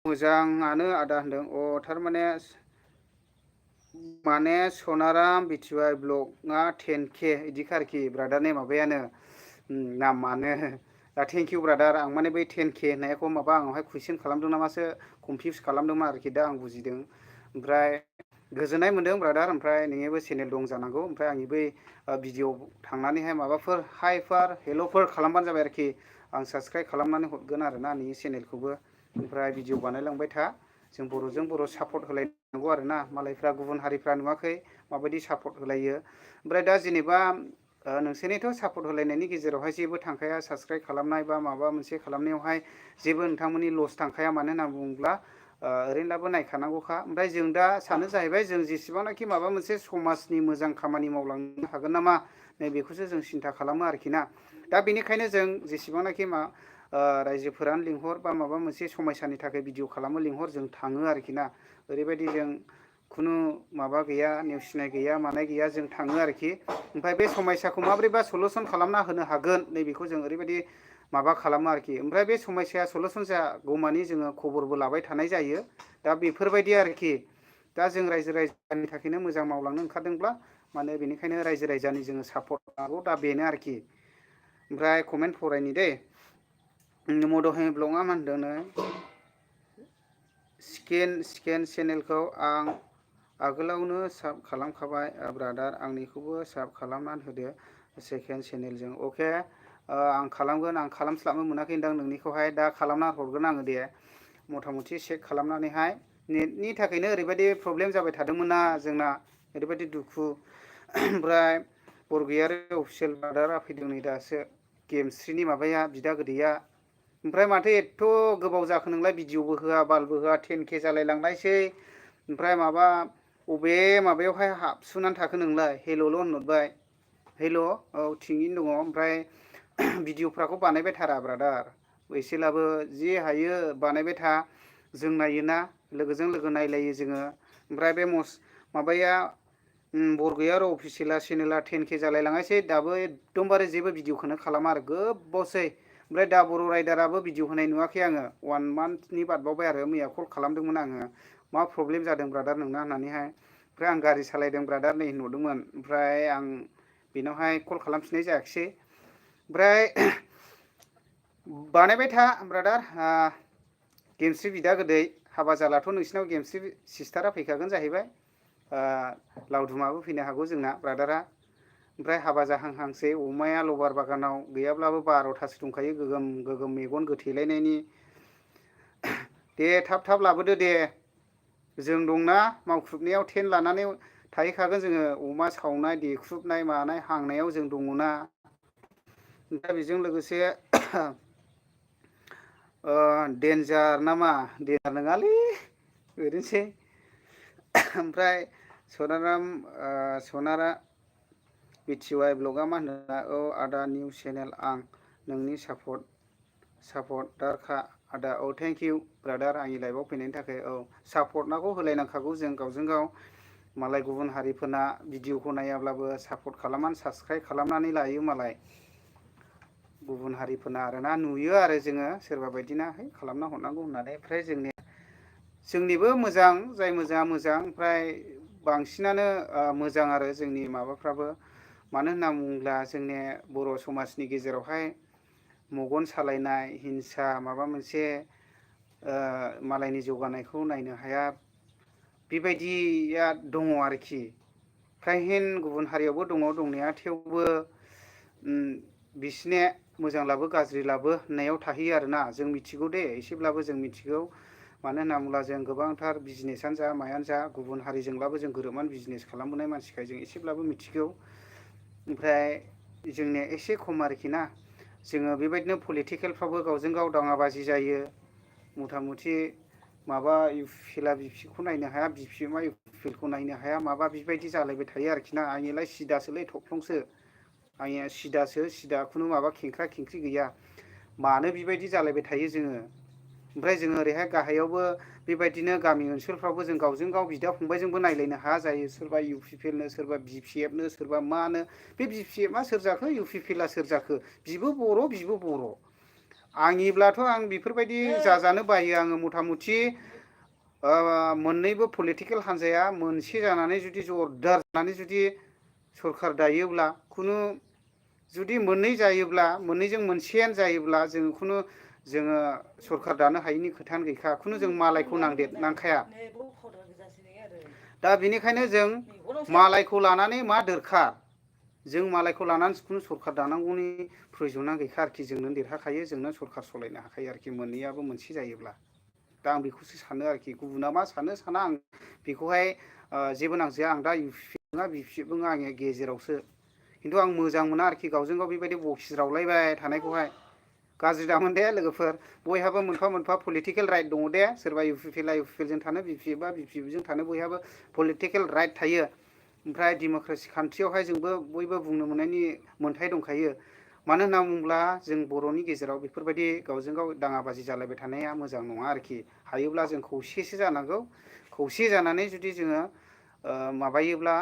[SPEAKER 1] मोजाङानो आदा होनदों थारमाने माने सनाराम बिटिवाइ ब्लगआ 10K बिदिखा आरोखि ब्रादारनि माबायानो नामानो दा थेंकिउ ब्रादार आं माने बै 10K होननायखौ माबा आंनावहाय कुइसन खालामदों नामासो कनफिउस खालामदोंमोन आरोखि दा आं बुजिदों ओमफ्राय गोजोननाय मोनदों ब्रादार ओमफ्राय नोंनिबो चेनेल दं जानांगौ ओमफ्राय आंनि बै भिडिअ थांनानैहाय माबाफोर हाइफोर हेल'फोर खालामबानो जाबाय आरोखि आं साबसक्राइब खालामनानै हरगोन आरोना नोंनि चेनेलखौबो ओमफ्राय भिडिअ बानायलांबाय था जों बर'जों बर' सापर्ट होलायनांगौ आरोना मालायफ्रा गुबुन हारिफ्रा नुवाखै माबायदि सापर्ट होलायो ओमफ्राय दा जेनेबा नोंसोरनिथ' सापर्ट होलायनायनि गेजेरावहाय जेबो थांखाया साबसक्राइब खालामनाय बा माबा मोनसे खालामनायावहाय जेबो नोंथांमोननि लस थांखाया मानो होनना बुङोब्ला ओरैनोब्लाबो नायखानांगौखा ओमफ्राय जों दा सानो जाहैबाय जों जेसेबांनाखि माबा मोनसे समाजनि मोजां खामानि मावलांनो हागोन नामा नैबेखौसो जों सिन्था खालामो आरोखि ना दा बेनिखायनो जों जेसेबांनाखि रायजोफोरानो लिंहर बा माबा मोनसे समयसानि थाखाय भिडिअ खालामो लिंहर जों थाङो आरोखि ना ओरैबायदि जों खुनु माबा गैया नेवसिनाय गैया मानाय गैया जों थाङो आरोखि ओमफ्राय बे समयसाखौ माबोरैबा सलुसन खालामना होनो हागोन नैबेखौ जों ओरैबायदि माबा खालामो आरोखि ओमफ्राय बे समयसाया सलुसन जागौमानि जोङो खबरबो लाबाय थानाय जायो दा बेफोरबायदि आरोखि दा जों रायजो राजानि थाखायनो मोजां मावलांनो ओंखारदोंब्ला माने बेनिखायनो रायजो राजानि जोङो सापर्ट नांगौ दा बेनो आरोखि ओमफ्राय कमेन्ट फरायनि दे मद'हाय ब्लगआ मा होनदोंनो स्केन चेनेलखौ आं आगोलावनो साब खालामखाबाय ब्रादार आंनिखौबो साब खालामनानै होदो सेकेन्ड चेनेलजों अके आं खालामगोन आं खालामस्लाबनो मोनाखै होनदां नोंनिखौहाय दा खालामना हरगोन आङो दे मथा मथि चेक खालामनानैहाय नेटनि थाखायनो ओरैबायदि प्रब्लेम जाबाय थादोंमोन ना जोंना ओरैबायदि दुखु ओमफ्राय बरगयारि अफिसियेल ब्रादारा फैदों नै दासो गेमस्रिनि माबाया बिदा गोदैया ओमफ्राय माथो एथ' गोबाव जाखो नोंलाय भिडिअबो होआ बालबो होआ 10K जालायलांनायसै ओमफ्राय माबा अबे माबायावहाय हाबसुनानै थाखो नोंलाय हेल'ल' होनहरबाय हेल' औ थिगैनो दङ ओमफ्राय भिडिअफ्राखौ बानायबाय थारा ब्रादार एसेलाबो जि हायो बानायबाय था जों नायोना लोगोजों लोगो नायलायो जोङो ओमफ्राय बे माबाया बरगयारि अफिसियेला चेनेला 10K जालायलाङासै दाबो एकदमबारे जेबो भिडिअखौनो खालामा आरो गोबावसै ओमफ्राय दा बर' राइडाराबो भिडिअ होनाय नुवाखै आङो 1 मान्थनि बारबावबाय आरो मैया कल खालामदोंमोन आङो मा प्रब्लेम जादों ब्रादार नोंना होननानैहाय ओमफ्राय आं गारि सालायदों ब्रादार नै होनहरदोंमोन ओमफ्राय आं बेनावहाय कल खालामफिननाय जायाखिसै ओमफ्राय बानायबाय था ब्रादार गेमस्रि बिदा गोदै हाबा जालाथ' नोंसिनाव गेमस्रि सिस्टारा फैखागोन जाहैबाय लावदुमाबो फैनो हागौ जोंना ब्रादारा ओमफ्राय हाबा जाहांहांसै अमाया लबार बागानाव गैयाब्लाबो 12थासो दंखायो गोगोम गोगोम मेगन गोथेलायनायनि दे थाब थाब लाबोदो दे जों दंना मावख्रुबनायाव टेन्ट लानानै थाहैखागोन जोङो अमा सावनाय देख्रुबनाय मानाय हांनायाव जों दङना दा बेजों लोगोसे डेन्जार नामा डेन्जार नङालै ओरैनोसै ओमफ्राय सनारा बिटिवाइ ब्लगआ मा होनो औ आदा निउ चेनेल आं नोंनि सापर्टारखा आदा औ थेंक इउ ब्रादार आंनि लाइफआव फैनायनि थाखाय औ सापर्टनाखौ होलायनांखागौ जों गावजों गाव मालाय गुबुन हारिफोरना भिडिअखौ नायाब्लाबो सापर्ट खालामनानै साबस्क्राइब खालामनानै लायो मालाय गुबुन हारिफोरना आरोना नुयो आरो जोङो सोरबा बायदिना है खालामना हरनांगौ होननानै ओमफ्राय जोंनिबो मोजां जाय मोजाङा मोजां ओमफ्राय बांसिनानो मोजां आरो जोंनि माबाफ्राबो मानो होनना बुङोब्ला जोंनि बर' समाजनि गेजेरावहाय मगन सालायनाय हिंसा माबा मोनसे मालायनि जौगानायखौ नायनो हाया बेबायदिया दङ आरोखि फ्रायहेन गुबुन हारियावबो दङ दंनाया थेवबो बिसिने मोजांलाबो गाज्रिलाबो होननायाव थाहैयो आरोना जों मिथिगौ दे एसेब्लाबो जों मिथिगौ मानो होनना बुङोब्ला जों गोबांथार बिजनेसानो जा मायानो जा गुबुन हारिजोंब्लाबो जों गोरोबनानै बिजनेस खालामबोनाय मानसिखाय जों एसेब्लाबो मिथिगौ ओमफ्राय जोंनिया एसे खम आरोखि ना जोङो बेबायदिनो पलिटिकेलफ्रावबो गावजों गाव दाङाबाजि जायो मथा मथि माबा इउपिएलआ बिपिखौ नायनो हाया बिपिएमआ इउपिएलखौ नायनो हाया माबा बेबायदि जालायबाय थायो आरोखि ना आंनियालाय सिदासोलै थफ्लंसो आंनिया सिदासो सिदा खुनु माबा खेंख्रा खेंख्रि गैया मानो बेबायदि जालायबाय थायो जोङो ओमफ्राय जोङो ओरैहाय गाहायावबो बेबायदिनो गामि ओनसोलफ्रावबो जों गावजों गाव बिदा फंबायजोंबो नायलायनो हाया जायो सोरबा इउपिपिएलनो सोरबा बिपिएफनो सोरबा मानो बे बिपिएफआ सोर जाखो इउपिपिएलआ सोर जाखो बिबो बर' बिबो बर' आंनिब्लाथ' आं बेफोरबायदि जाजानो बायो आङो मथा मथि मोननैबो पलिटिकेल हान्जाया मोनसे जानानै जुदि जरदार जानानै जुदि सरखार दायोब्ला खुनु जुदि मोननै जायोब्ला मोननैजों मोनसेयानो जायोब्ला जोङो खुनु जोङो सरखार दानो हायिनि खोथायानो गैखा खुनु जों मालायखौ नांखाया दा बेनिखायनो जों मालायखौ लानानै मा दरखार जों मालायखौ लानानै खुनु सरखार दानांगौनि प्रयजना गैखा आरोखि जोंनो देरहाखायो जोंनो सरखार सालायनो हाखायो आरोखि मोननैयाबो मोनसे जायोब्ला दा आं बेखौसो सानो आरोखि गुबुना मा सानो साना आं बेखौहाय जेबो नांजाया आं दा इउपिपिएल नङा बिपिएफ नङा आङो गेजेरावसो खिन्थु आं मोजां मोना आरोखि गावजों गाव बेबायदि बखिज्रावलायबाय थानायखौहाय गाज्रि दामोन दे लोगोफोर बयहाबो मोनफा मोनफा पलिटिकेल राइट दङ दे सोरबा इउपिपिएलआ इउपिपिएलजों थानो बिपिएफआ बिपिएफजों थानो बयहाबो पलिटिकेल राइट थायो ओमफ्राय डेम'क्रेसि कान्ट्रियावहाय जोंबो बयबो बुंनो मोननायनि मोन्थाय दंखायो मानो होनना बुङोब्ला जों बर'नि गेजेराव बेफोरबायदि गावजों गाव दाङाबाजि जालायबाय थानाया मोजां नङा आरोखि हायोब्ला जों खौसेसो जानांगौ खौसे जानानै जुदि जोङो माबायोब्ला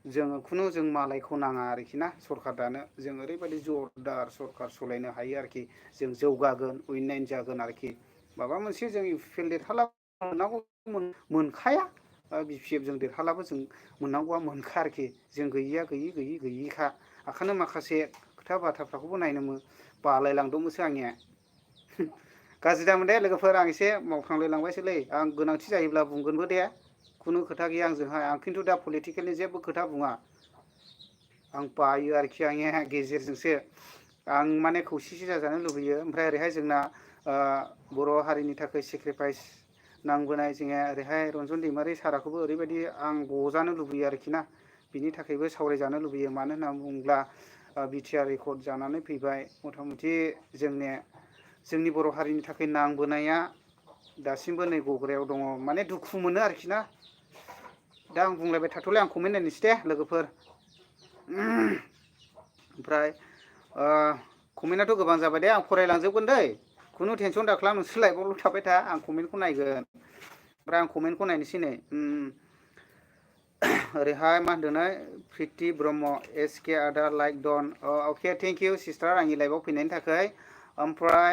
[SPEAKER 1] जोङो खुनु जों मालायखौ नाङा आरोखि ना सरखार दानो जों ओरैबायदि जरदार सरखार सालायनो हायो आरोखि जों जौगागोन उन्नयन जागोन आरोखि माबा मोनसे जों इउपिपिएल देरहाब्ला मोननांगौ मोनखाया बिपिएफजों देरहाब्लाबो जों मोननांगौआ मोनखा आरोखि जों गैयिया गैयिखा ओंखायनो माखासे खोथा बाथ्राफोरखौबो नायनो बालायलांदोंमोनसो आंनिया गाज्रि दामोन दे लोगोफोर आं एसे मावफ्रांलायलांबायसोलै आं गोनांथि जायोब्ला बुंगोनबो दे खुनु खोथा गैया आंजोंहाय आं खिन्थु दा पलिटिकेलनि जेबो खोथा बुङा आं बायो आरोखि आंनिया गेजेरजोंसो आं माने खौसेथि जाजानो लुबैयो ओमफ्राय ओरैहाय जोंना बर' हारिनि थाखाय सेक्रिफाइस नांबोनाय जोंहा ओरैहाय रन्जन दैमारि साराखौबो ओरैबायदि आं बजानो लुबैयो आरोखि ना बिनि थाखायबो सावरायजानो लुबैयो मानो होनना बुङोब्ला बिटिआर रेकर्ड जानानै फैबाय मथा मथि जोंनि बर' हारिनि थाखाय नांबोनाया दासिमबो नै गग्रायाव दङ माने दुखु मोनो आरोखि ना दा आं बुंलायबाय थाथ'ले आं कमेन्ट नायनोसै दे लोगोफोर ओमफ्राय कमेन्टआथ' गोबां जाबाय दे आं फरायलांजोबगोन दै खुनु टेनसन दाखालाम नोंसोर लाइभआवल' थाबाय था आं कमेन्टखौ नायगोन ओमफ्राय आं कमेन्टखौ नायनोसै नै ओरैहाय मा होनदोंनो प्रिति ब्रह्म एसके आदा like Don okay thank you sister आंनि लाइभआव फैनायनि थाखाय ओमफ्राय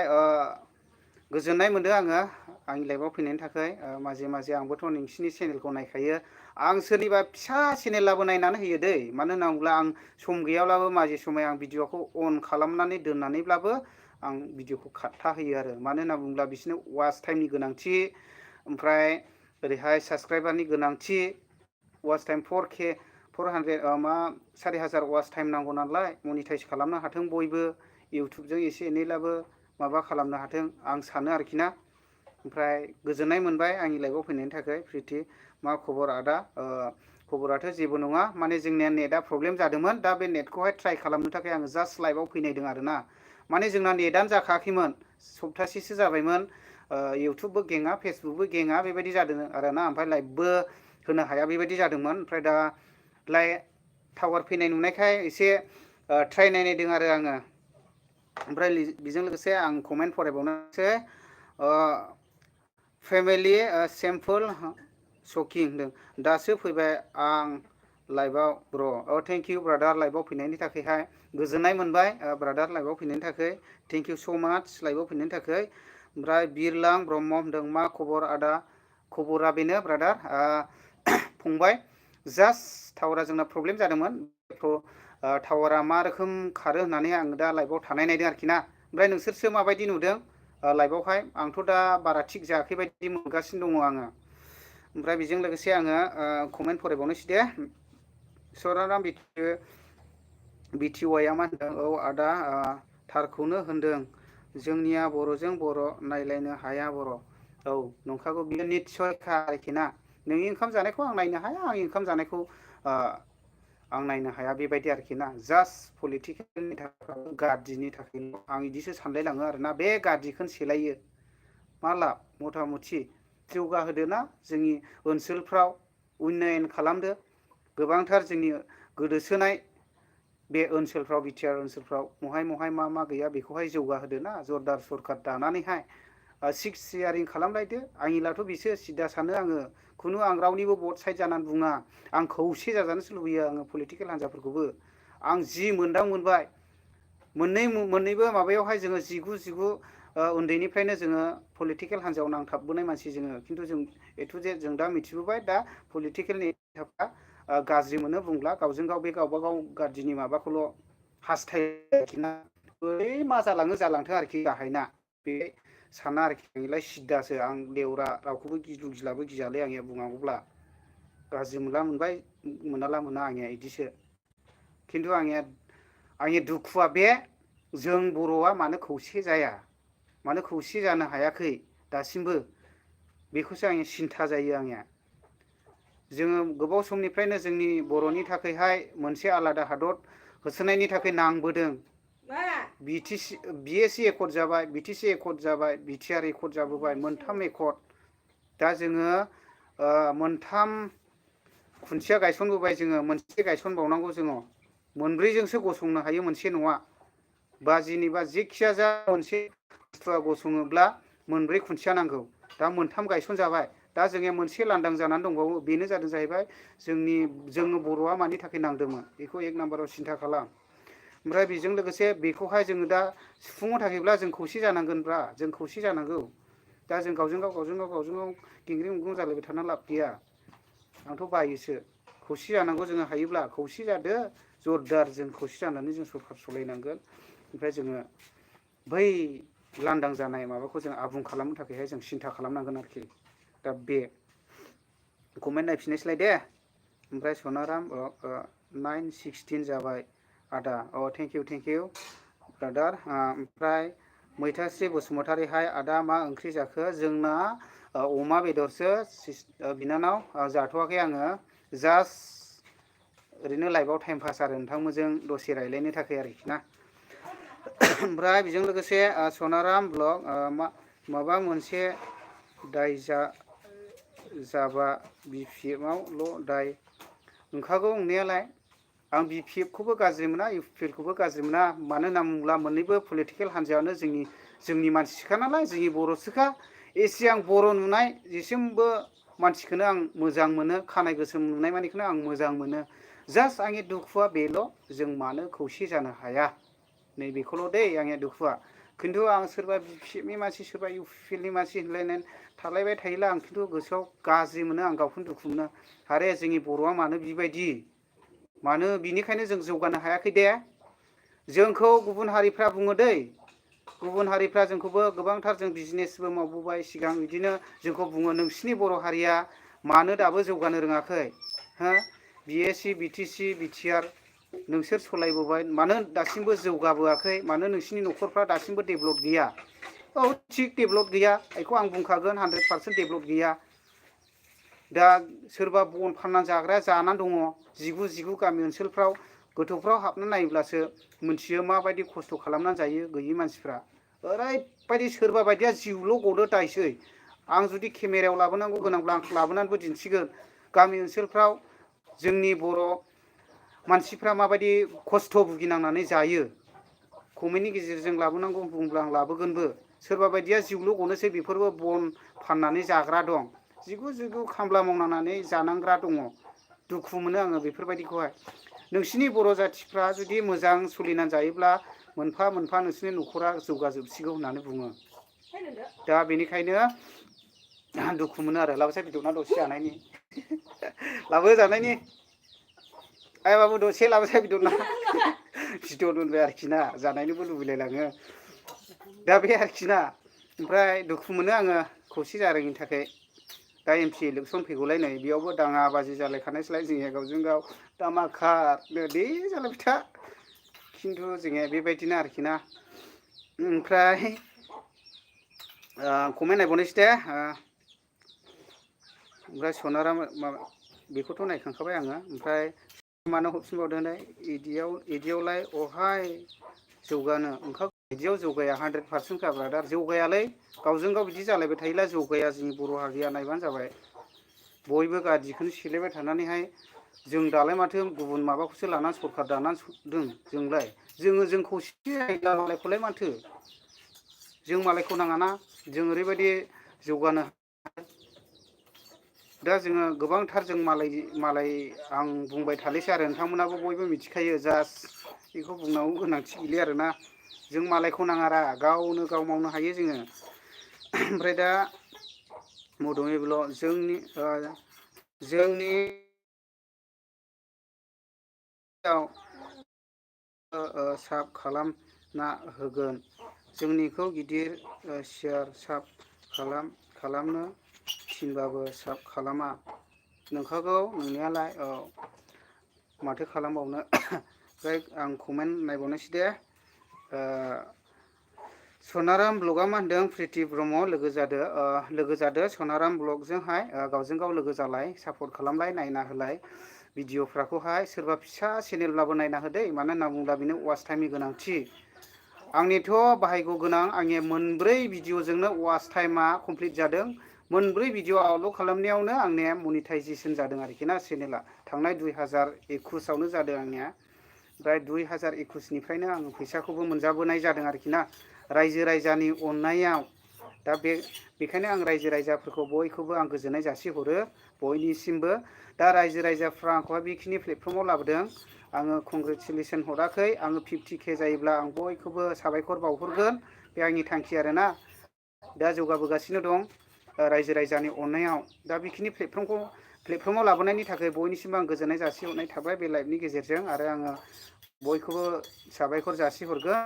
[SPEAKER 1] गोजोननाय मोनदों आङो आंनि लाइभआव फैनायनि थाखाय माजे माजे आंबोथ' नोंसिनि चेनेलखौ नायखायो आं सोरनिबा फिसा चेनेलाबो नायनानै होयो दै मानो होनना बुङोब्ला आं सम गैयाब्लाबो माजे समाय आं भिडिअखौ अन खालामनानै दोननानैब्लाबो आं भिडिअखौ खारथा होयो आरो मानो होनना बुङोब्ला बिसोरनो वाच टाइमनि गोनांथि ओमफ्राय ओरैहाय साबस्क्राइबारनि गोनांथि वाच टाइम 400 4,000 वाच टाइम नांगौ नालाय मनिटाइज खालामनो हाथों बयबो इउटुबजों एसे एनैब्लाबो माबा खालामनो हाथों आं सानो आरोखि ना ओमफ्राय गोजोननाय मोनबाय आंनि लाइभआव फैनायनि थाखाय प्रिति मा खबर आदा खबराथ' जेबो नङा माने जोंनिया नेटआ प्रब्लेम जादोंमोन दा बे नेटखौहाय ट्राइ खालामनो थाखाय आङो जास्ट लाइभआव फैनायदों आरोना माने जोंना नेटआनो जाखायाखैमोन सप्तासेसो जाबायमोन इउटुबबो गेङा फेसबुकबो गेङा बेबायदि जादों आरोना ओमफ्राय लाइभबो होनो हाया बेबायदि जादोंमोन ओमफ्राय दा टावार फैनाय नुनायखाय एसे ट्राइ नायनायदों आरो आङो ओमफ्राय बेजों लोगोसे आं कमेन्ट फरायबावनोसै फेमिलि सिम्पोल शकिं होनदों दासो फैबाय आं लाइभआव ब्र थेंक इउ ब्रादार लाइभआव फैनायनि थाखायहाय गोजोननाय मोनबाय ब्रादार लाइभआव फैनायनि थाखाय थेंक इउ स' माच लाइभआव फैनायनि थाखाय ओमफ्राय बिरलां ब्रह्म होनदों मा खबर आदा खबरा बेनो ब्रादार फंबाय जास्ट टावारा जोंना प्रब्लेम जादोंमोन टावारा मा रोखोम खारो होननानै आं दा लाइभआव थानाय नायदों आरोखि ना ओमफ्राय नोंसोरसो माबायदि नुदों लाइभआवहाय आंथ' दा बारा थिग जायाखै बायदि मोनगासिनो दङ आङो ओमफ्राय बेजों लोगोसे आङो कमेन्ट फरायबावनोसै दे सराराम बिटिवाइआ मा होनदों औ आदा थारखौनो होनदों जोंनिया बर'जों बर' नायलायनो हाया बर' औ नंखागौ बियो निस्सयखा आरोखि ना नोंनि ओंखाम जानायखौ आं नायनो हाया आंनि ओंखाम जानायखौ आं नायनो हाया बेबायदि आरोखि ना जास्ट पलिटिकेलनि थाखाय गाज्रिनि थाखाय आं बिदिसो सानलायलाङो आरोना बे गाज्रिखौनो सेलायो मा लाब मथा मथि जौगाहोदो ना जोंनि ओनसोलफ्राव उन्नयन खालामदो गोबांथार जोंनि गोदोसोनाय बे ओनसोलफ्राव बिटिआर ओनसोलफ्राव महाय मा गैया बेखौहाय जौगाहोदो ना जरदार सरखार दानानैहाय सिक्स शेयारिं खालामलायदो आंनिलाथ' बिसो सिदा सानो आङो खुनु आं रावनिबो भट साइड जानानै बुङा आं खौसे जाजानोसो लुबैयो आङो पलिटिकेल हान्जाफोरखौबो आं जि मोनबाय मोननैबो माबायावहाय जोङो जिगु उन्दैनिफ्रायनो जोङो पलिटिकेल हान्जायाव नांथाबबोनाय मानसि जोङो खिन्थु जों एथु जे जों दा मिथिबोबाय दा पलिटिकेलनि थाखाय गाज्रि मोनो बुंब्ला गावजों गाव बे गावबा गाव गाज्रिनि माबाखौल' हास्थायना बै मा जालाङो जालांथों आरोखि गाहायना बे साना आरोखि आंलाय सिद्दासो आं लेवरा रावखौबो गिलु गिलाबो गियालै आंनिया बुंनांगौब्ला गाज्रि मोनला मोनबाय मोनाला मोना आंनिया बिदिसो खिन्थु आंनि दुखुआ बे जों बर'आ मानो खौसे जाया मानो खौसे जानो हायाखै दासिमबो बेखौसो आंनि सिन्था जायो आंनिया जोङो गोबाव समनिफ्रायनो जोंनि बर'नि थाखायहाय मोनसे आलादा हादर होसोनायनि थाखाय नांबोदों BSc एकर्ड जाबाय BTC एकर्ड जाबाय बिटिआर एकर्ड जाबोबाय मोनथाम एकर्ड दा जोङो मोनथाम खुन्थिया गायसनबोबाय जोङो मोनसे गायसनबावनांगौ जोङो मोनब्रैजोंसो गसंनो हायो मोनसे न'आ बा जेनेबा जेखिया जा मोनसे बुस्थुआ गसङोब्ला मोनब्रै खुन्थिया नांगौ दा मोनथाम गायसन जाबाय दा जोंनिया मोनसे लांदां जानानै दंबावो बेनो जादों जाहैबाय जोङो बर'आ मानि थाखाय नांदोंमोन बेखौ एक नाम्बाराव सिन्था खालाम ओमफ्राय बेजों लोगोसे बेखौहाय जोङो दा सुफुंनो थाखायब्ला जों खौसे जानांगोनब्रा जों खौसे जानांगौ दा जों गावजों गाव गिंग्रि मुग्रुं जालायबाय थाना लाब गैया आंथ' बायोसो खौसे जानांगौ जोङो हायोब्ला खौसे जादो जरदार जों खौसे जानानै जों सरखार सालायनांगोन ओमफ्राय जोङो बै लांदां जानाय माबाखौ जों आबुं खालामनो थाखायहाय जों सिन्था खालामनांगोन आरोखि दा बे कमेन्ट नायफिननायसैलाय दे ओमफ्राय सनाराम 9:16 जाबाय आदा थेंक इउ ब्रादार ओमफ्राय मैथास्रि बसुमतारीहाय आदा मा ओंख्रि जाखो जोंना अमा बेदरसो बिनानाव जाथ'वाखै आङो जास्ट ओरैनो लाइभआव टाइम पास आरो नोंथांमोनजों दसे रायलायनो थाखाय आरोखि ना ओमफ्राय बेजों लोगोसे सनाराम ब्लग माबा मोनसे दाय जाबा BPFआवल' दाय नंखागौ नंनायालाय आं BPFखौबो गाज्रि मोना UPLखौबो गाज्रि मोना मानो होनना बुङोब्ला मोननैबो पलिटिकेल हान्जायानो जोंनि मानसिखा नालाय जोंनि बर'सोखा एसे आं बर' नुनाय जेसिमबो मानसिखौनो आं मोजां मोनो खानाय गोसोम नुनाय मानिखौनो आं मोजां मोनो जास्ट आंनि दुखुआ बेल' जों मानो खौसे जानो हाया नैबेखौल' दै आंनि दुखुआ खिन्थु आं सोरबा BPFनि मानसि सोरबा UPLनि मानसि होनलायनानै थालायबाय थायोब्ला आं खिन्थु गोसोआव गाज्रि मोनो आं गावखौनो दुखु मोनो आरे जोंनि बर'आ मानो बिबायदि मानो बिनिखायनो जों जौगानो हायाखै दे जोंखौ गुबुन हारिफ्रा बुङो दै गुबुन हारिफ्रा जोंखौबो गोबांथार जों बिजनेसबो मावबोबाय सिगां बिदिनो जोंखौ बुङो नोंसिनि बर' हारिया मानो दाबो जौगानो रोङाखै हो BSc BTC BTR नोंसोर सलायबोबाय मानो दासिमबो जौगाबोआखै मानो नोंसिनि न'खरफ्रा दासिमबो डेभेलप गैया औ थिग डेभेलप गैया बेखौ आं बुंखागोन 100% डेभेलप गैया दा सोरबा बन फाननानै जाग्राया जानानै दङ जिगु गामि ओनसोलफ्राव गोथौफ्राव हाबनानै नायोब्लासो मोनथियो माबायदि खस्थ' खालामनानै जायो गैयि मानसिफ्रा ओरैबायदि सोरबा बायदिया जिउल' गदो दायसै आं जुदि केमेरायाव लाबोनांगौ गोनांब्ला आं लाबोनानैबो दिन्थिगोन गामि ओनसोलफ्राव जोंनि बर' मानसिफ्रा माबायदि खस्थ' भुगिनांनानै जायो कमेन्टनि गेजेरजों लाबोनांगौ बुंब्ला आं लाबोगोनबो सोरबा बायदिया जिउल' गनोसै बेफोरबो बन फाननानै जाग्रा दं जिगु जिगु खामला मावनानै जानांग्रा दङ दुखु मोनो आङो बेफोरबायदिखौहाय नोंसिनि बर' जाथिफ्रा जुदि मोजां सोलिनानै जायोब्ला मोनफा मोनफा नोंसिनि न'खरा जौगाजोबसिगौ होननानै बुङो दा बेनिखायनो दुखु मोनो आरो लाबोसाय बिदर ना दसे जानायनि लाबो जानायनि आइ बाबु दसे लाबोसाय बिदर ना बिदर मोनबाय आरोखि ना जानायनोबो लुबैलायलाङो दा बे आरोखि ना ओमफ्राय दुखु मोनो आङो खौसे जारोङिनि थाखाय दा MP इलेक्सन फैगौलाय नै बेयावबो दाङा बाजि जालायखानायसैलाय जोंनिया गावजों गाव दामाखानो दे जालायबाय था खिन्थु जोंनिया बेबायदिनो आरोखि ना ओमफ्राय कमेन्ट नायबावनोसै दे ओमफ्राय सनाराम माबा बेखौथ' नायखांखाबाय आङो ओमफ्राय मानो हरफिनबावदोंलाय इदियावलाय अहाय जौगानो ओंखाम बिदियाव जौगाया 100% खा ब्रादार जौगायालै गावजों गाव बिदि जालायबाय थायोब्ला जौगाया जोंनि बर' हारिया नायबानो जाबाय बयबो गादिखौनो सेलायबाय थानानैहाय जों दालाय माथो गुबुन माबाखौसो लानानै सरखार दानानै दों जोंलाय जों खौसे मालायखौलाय माथो जों मालायखौ नाङाना जों ओरैबायदि जौगानो दा जोङो गोबांथार जों मालाय आं बुंबाय थानायसै आरो नोंथांमोनाबो बयबो मिथिखायो जास्ट बेखौ बुंनांगौ गोनांथि गैलिया आरोना जों मालायखौ नाङारा गावनो गाव मावनो हायो जोङो ओमफ्राय दा मद'मिल जोंनि साब खालामना होगोन जोंनिखौ गिदिर सियार साब खालामनो थिनबाबो साब खालामा नोंखागौ नोंनायालाय औ माथो खालामबावनो ओमफ्राय आं कमेन्ट नायबावनोसै दे सनाराम ब्लगआ मा होनदों प्रिति ब्रह्म लोगो जादो सनाराम ब्लगजोंहाय गावजों गाव लोगो जालाय सापर्ट खालामलाय नायना होलाय भिडिअफ्राखौहाय सोरबा फिसा चेनेलब्लाबो नायना होदै मानो होनना बुङोब्ला बेनो वाच टाइमनि गोनांथि आंनिथ' बाहायगौ गोनां आंनि मोनब्रै भिडिअ'जोंनो वाच टाइमा कमप्लिट जादों मोनब्रै भिडिअ आपल'ड खालामनायावनो आंनिया मनिटाइजेसन जादों आरोखि ना चेनेला थांनाय 2021आवनो जादों आंनिया ओमफ्राय 2021निफ्रायनो आं फैसाखौबो मोनजाबोनाय जादों आरोखि ना रायजो राजानि अननायाव दा बेखायनो आं रायजो राजाफोरखौ बयखौबो आं गोजोननाय जासिहरो बयनिसिमबो दा रायजो राजाफ्रा आंखौहाय बेखिनि प्लेटफर्माव लाबोदों आङो कंग्रेचुलेसन हराखै आङो 50K जायोब्ला आं बयखौबो साबायखर बावहरगोन बे आंनि थांखि आरोना दा जौगाबोगासिनो दं रायजो राजानि अननायाव दा बेखिनि प्लेटफर्माव लाबोनायनि थाखाय बयनिसिमबो आं गोजोननाय जासिहरनाय थाबाय बे लाइभनि गेजेरजों आरो आङो बयखौबो साबायखर जासिहरगोन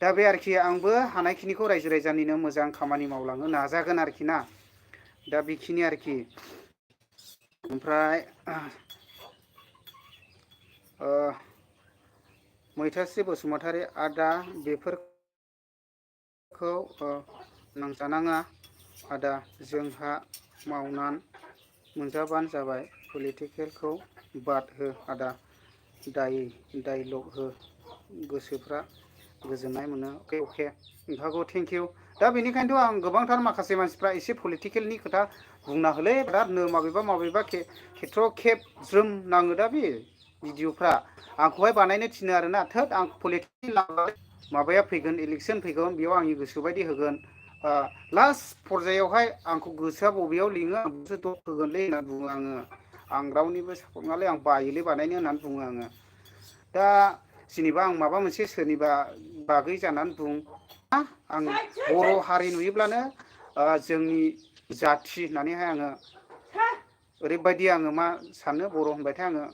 [SPEAKER 1] दा बे आरोखि आंबो हानायखिनिखौ रायजो राजानिनो मोजां खामानि मावलांनो नाजागोन आरोखि ना दा बेखिनि आरोखि ओमफ्राय मैथास्रि बसुमतारी आदा बेफोरखौ नांजानाङा आदा जोंहा मावनानै मोनजाबानो जाबाय पलिटिकेलखौ बाद हो आदा डाइलग हो गोसोफ्रा गोजोननाय मोनो अके नोंथांखौ थेंक इउ दा बेनिखायनोथ' आं गोबांथार माखासे मानसिफ्रा एसे पलिटिकेलनि खोथा बुंना होलै बिरादनो माबेबा खेथ्रआव खेब ज्रोम नाङो दा बे भिडिअफ्रा आंखौहाय बानायनो थिनो आरोना थोद आं पलिटिकेल माबाया फैगोन इलेक्सन फैगोन बेयाव आंनि गोसोबायदि होगोन लास्ट पर्जायावहाय आंखौ गोसोआ बबेयाव लिङो आं बेखौसो दग होगोनलै होननानै बुङो आं रावनिबो सापर्ट नङालै आं बायोलै बानायनो होननानै बुङो आङो दा जेनेबा आं माबा मोनसे सोरनिबा बागै जानानै बुं आं बर' हारि नुयोब्लानो जोंनि जाथि होननानैहाय आङो ओरैबायदि आङो मा सानो बर' होनबाथाय आङो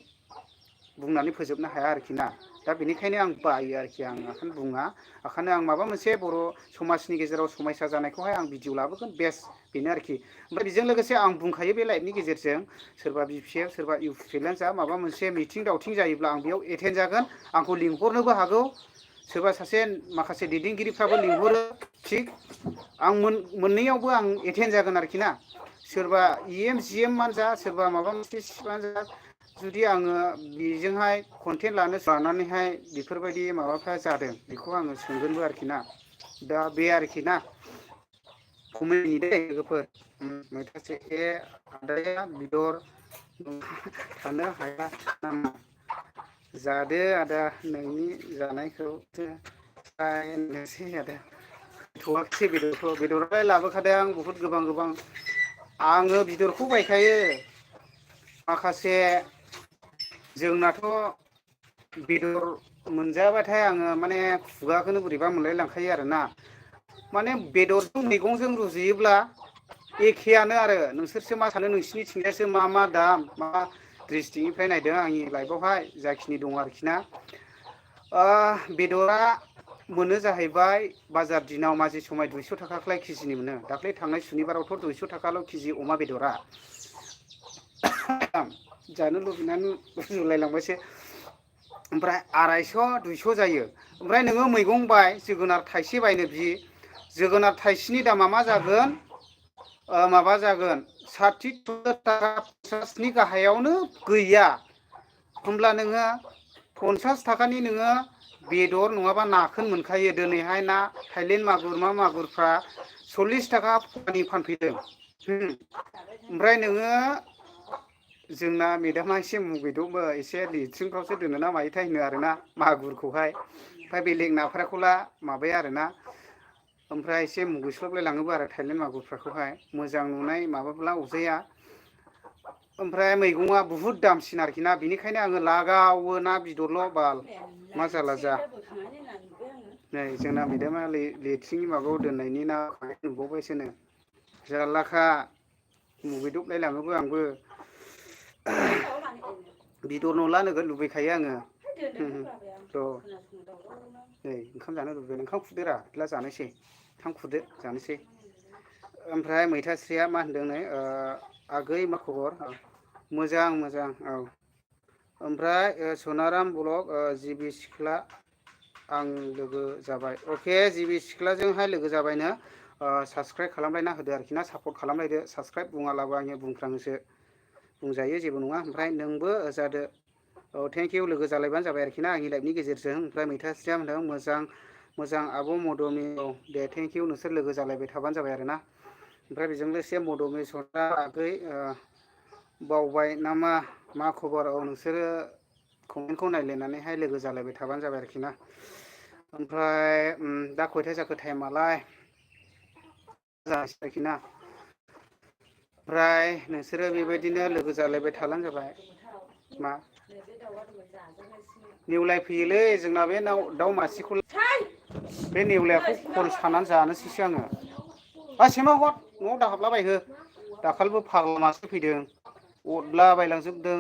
[SPEAKER 1] बुंनानै फोजोबनो हाया आरोखि ना दा बेनिखायनो आं बायो आरोखि आं ओंखायनो बुङा ओंखायनो आं माबा मोनसे बर' समाजनि गेजेराव समयसा जानायखौहाय आं भिडिअ लाबोगोन बेस्ट बेनो आरोखि ओमफ्राय बेजों लोगोसे आं बुंखायो बे लाइभनि गेजेरजों सोरबा BPF सोरबा UPN जा माबा मोनसे मिथिं दावथिं जायोब्ला आं बेयाव एटेन्ड जागोन आंखौ लिंहरनोबो हागौ सोरबा सासे माखासे दैदेनगिरिफ्राबो लिंहरो थिग आं मोननैयावबो आं एटेन्ड जागोन आरोखि ना सोरबा EM GM जा सोरबा माबा मोनसे सिफानो जा जुदि आङो बेजोंहाय कन्टेन्ट लानानैहाय बेफोरबायदि माबाफ्रा जादों बेखौ आङो सोंगोनबो आरोखि ना दा बे आरोखि ना कमेन्टनि दे लोगोफोर मैथासे आदाया बेदर थानो हाया नामा जादो आदा नोंनि जानायखौसो नायनोसै आदा थवाखिसै बेदरालाय लाबोखादों आं बहुद गोबां आङो बेदरखौ बायखायो माखासे जोंनाथ' बेदर मोनजाबाथाय आङो माने खुगाखौनो बोरैबा मोनलाय लांखायो आरोना माने बेदरजों मैगंजों रुजुयोब्ला एखेयानो आरो नोंसोरसो मा सानो नोंसिनिथिंजायसो मा दाम मा ड्रिस्ट्रिक्टनिफ्राय नायदों आंनि लाइफआवहाय जाखिनि दं आरोखि ना बेदरा मोनो जाहैबाय बाजार दिनाव माजे समाय 200 थाखाख्लाय केजिनि मोनो दाख्लै थांनाय सुनिबारावथ' 200 थाखाल' केजि अमा बेदरा जानो लुबैनानै लुलायलांबायसो ओमफ्राय 250 200 जायो ओमफ्राय नोङो मैगं बाय जोगोनार थाइसे बायनो बि जोगोनार थाइसेनि दामा मा जागोन माबा जागोन 60 70 थाखा 50नि गाहायावनो गैया होमब्ला नोङो 50 थाखानि नोङो बेदर नङाबा नाखौनो मोनखायो दिनैहाय ना थाइलेण्ड मागुर मा मागुरफ्रा 40 थाखा फवानि फानफैदों ओमफ्राय नोङो जोंना मेदामा एसे मुगैदबो एसे लेट्रिनफ्रावसो दोनो ना मायोथाय होनो आरोना मागुरखौहाय ओमफ्राय बेलेग नाफोरखौला माबाया आरोना ओमफ्राय एसे मुगैस्लाबलाय लाङोबो आरो थाइलेण्ड मागुरफ्राखौहाय मोजां नुनाय माबाब्ला अरजाया ओमफ्राय मैगङा बुहुद दामसिन आरोखि ना बेनिखायनो आङो लागावो ना बिदरल' बाल मा जाला जा नै जोंना मेदामा लेट्रिननि माबायाव दोननायनि ना नुबावबायसोनो जारलाखा मुगैदबलाय लाङोबो आंबो बेदर नला नोगोद लुबैखायो आङो र' नै ओंखाम जानो लुबैबाय ओंखाम खुरदोरा बिदिब्ला जानोसै ओंखाम खुरदो जानोसै ओमफ्राय मैथास्रिया मा होनदों नै आगै मा खबर मोजां मोजां औ ओमफ्राय सनाराम ब्लक जिबि सिख्ला आं लोगो जाबाय अके जिबि सिख्लाजोंहाय लोगो जाबायनो साबसक्राइब खालामलायना होदो आरोखि ना सापर्ट खालामलायदो साबसक्राइब बुङालाबो आङो बुंफ्राङोसो बुंजायो जेबो नङा ओमफ्राय नोंबो जादो औ थेंक इउ लोगो जालायबानो जाबाय आरोखि ना आंनि लाइफनि गेजेरजों ओमफ्राय मैथास्रिया होनदों मोजां मोजां आब' मदमि औ दे थेंक इउ नोंसोर लोगो जालायबाय थाबानो जाबाय आरो ना ओमफ्राय बेजों लोगोसे मदमि सना आगै बावबाय नामा मा खबर औ नोंसोरो कमेन्टखौ नायलायनानैहाय लोगो जालायबाय थाबानो जाबाय आरोखि ना ओमफ्राय दा खयथा जाखो टाइमालाय जासै आरोखि ना ओमफ्राय नोंसोरो बेबायदिनो लोगो जालायबाय थाब्लानो जाबाय मा नेवलाय फैयोलै जोंना बे दाउ मासेखौ बे नेवलायखौ खर' सानानै जानोसैसो आङो सैमा हर न'आव दाहाबलाबायहो दाखालिबो फाग्ला मासे फैदों अरला बायलांजोबदों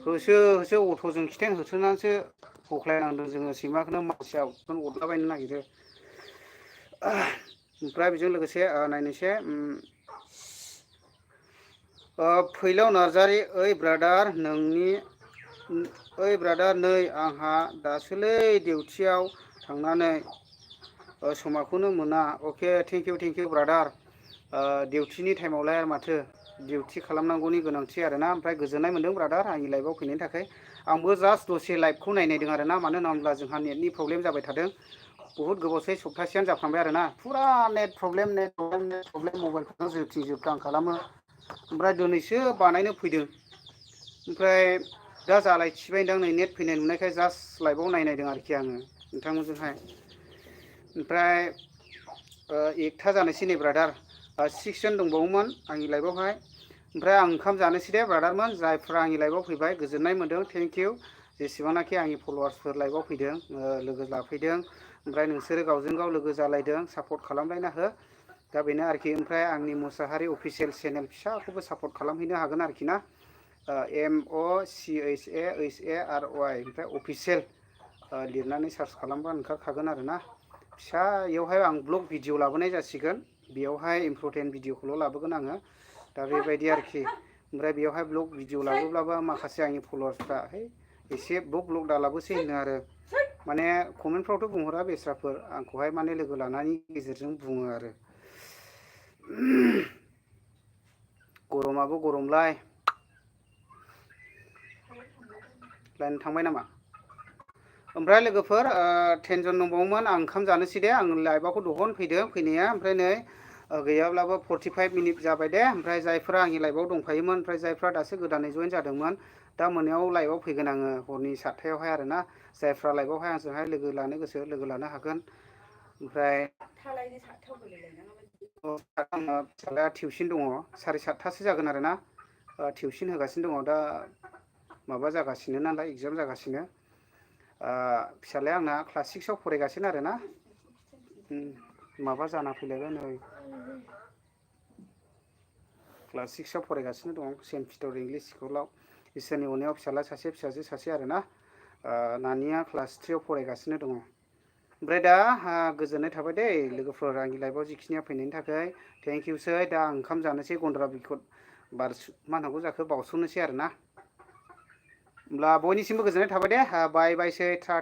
[SPEAKER 1] होसो होसो अट'जों खिथें होसोनानैसो हख्लायनांदों जोङो सैमाखौनो मानसिया अरलाबायनो नागिरो ओमफ्राय बेजों लोगोसे नायनोसै फैलाव नार्जारि ओइ ब्रादार ओइ ब्रादार नै आंहा दासोलै डिउटियाव थांनानै समाखौनो मोना अके थेंक इउ ब्रादार डिउटिनि टाइमावलाय आरो माथो डिउटि खालामनांगौनि गोनांथि आरोना ओमफ्राय गोजोननाय मोनदों ब्रादार आंनि लाइफआव फैनायनि थाखाय आंबो जास्ट दसे लाइभखौ नायनायदों आरो ना मानो होनना बुङोब्ला जोंहा नेटनि प्रब्लेम जाबाय थादों बुहुद गोबावसै सप्तासेयानो जाफ्रांबाय आरो ना फुरा नेट प्रब्लेम मबाइलखौनो जोबथिं जोबदां खालामो ओमफ्राय दिनैसो बानायनो फैदों ओमफ्राय दा जालायथिबायदां नै नेट फैनाय नुनायखाय जास्ट लाइभआव नायनायदों आरोखि आङो नोंथांमोनजोंहाय ओमफ्राय 1था जानोसै नै ब्रादार 6 जन दंबावोमोन आंनि लाइफआवहाय ओमफ्राय आं ओंखाम जानोसै दे ब्रादारमोन जायफ्रा आंनि लाइफआव फैबाय गोजोननाय मोन्दों थेंक इउ जेसेबांनाखि आंनि फल'वार्सफोर लाइफआव फैदों लोगो लाफैदों ओमफ्राय नोंसोरो गावजों गाव लोगो जालायदों सापर्ट खालामलायना हो दा बेनो आरोखि ओमफ्राय आंनि मुसाहारि अफिसियेल चेनेल फिसाखौबो सापर्ट खालामहैनो हागोन आरोखि ना MOCHARY ओमफ्राय अफिसियेल लिरनानै सार्च खालामबा ओंखारखागोन आरोना फिसायावहाय आं ब्लग भिडिअ लाबोनाय जासिगोन बेयावहाय इम्परटेन्ट भिडिअखौल' लाबोगोन आङो दा बेबायदि आरोखि ओमफ्राय बेयावहाय ब्लग भिडिअ लाबोब्लाबो माखासे आंनि फल'वार्सफ्रा एसे ब्लग दालाबोसै होनो आरो माने कमेन्टफ्रावथ' बुंहरा बेस्राफोर आंखौहाय माने लोगो लानायनि गेजेरजों बुङो आरो गरमाबो गरमलाय लाइन थांबाय नामा ओमफ्राय लोगोफोर 10 जन दंबावोमोन आं ओंखाम जानोसै दे आं लाइभआवखौ दहन फैदों फैनाया ओमफ्राय नै गैयाब्लाबो 45 मिनिट जाबाय दे ओमफ्राय जायफ्रा आंनि लाइभआव दंफायोमोन ओमफ्राय जायफ्रा दासो गोदानै जइन जादोंमोन दा मोनायाव लाइभआव फैगोन आङो हरनि 7थायावहाय आरोना जायफ्रा लाइभआवहाय आंजोंहाय लोगो लानो गोसो लोगो लानो हागोन ओमफ्राय फिसाज्लाया टिउसन दङ 7:30 जागोन आरो ना टिउसन होगासिनो दङ दा माबा जागासिनो नालाय एगजाम जागासिनो फिसाज्लाया आंना क्लास 6आव फरायगासिनो आरो ना माबा जाना फैलायबाय नै क्लास 6आव फरायगासिनो दं सेन्ट पिटार इंलिश स्कुलाव इसोरनि अननायाव फिसाज्ला सासे फिसाजो सासे आरो ना नानिया क्लास 3आव फरायगासिनो दङ ओमफ्राय दा गोजोननाय थाबाय दे लोगोफोर आंनि लाइफआव जिखिनिया फैनायनि थाखाय थेंक इउसै दा ओंखाम जानोसै गन्द्रा बिखद मा होनांगौ जाखो बावस'नोसै आरो ना होमब्ला बयनिसिमबो गोजोननाय थाबाय दे बाय बायसै था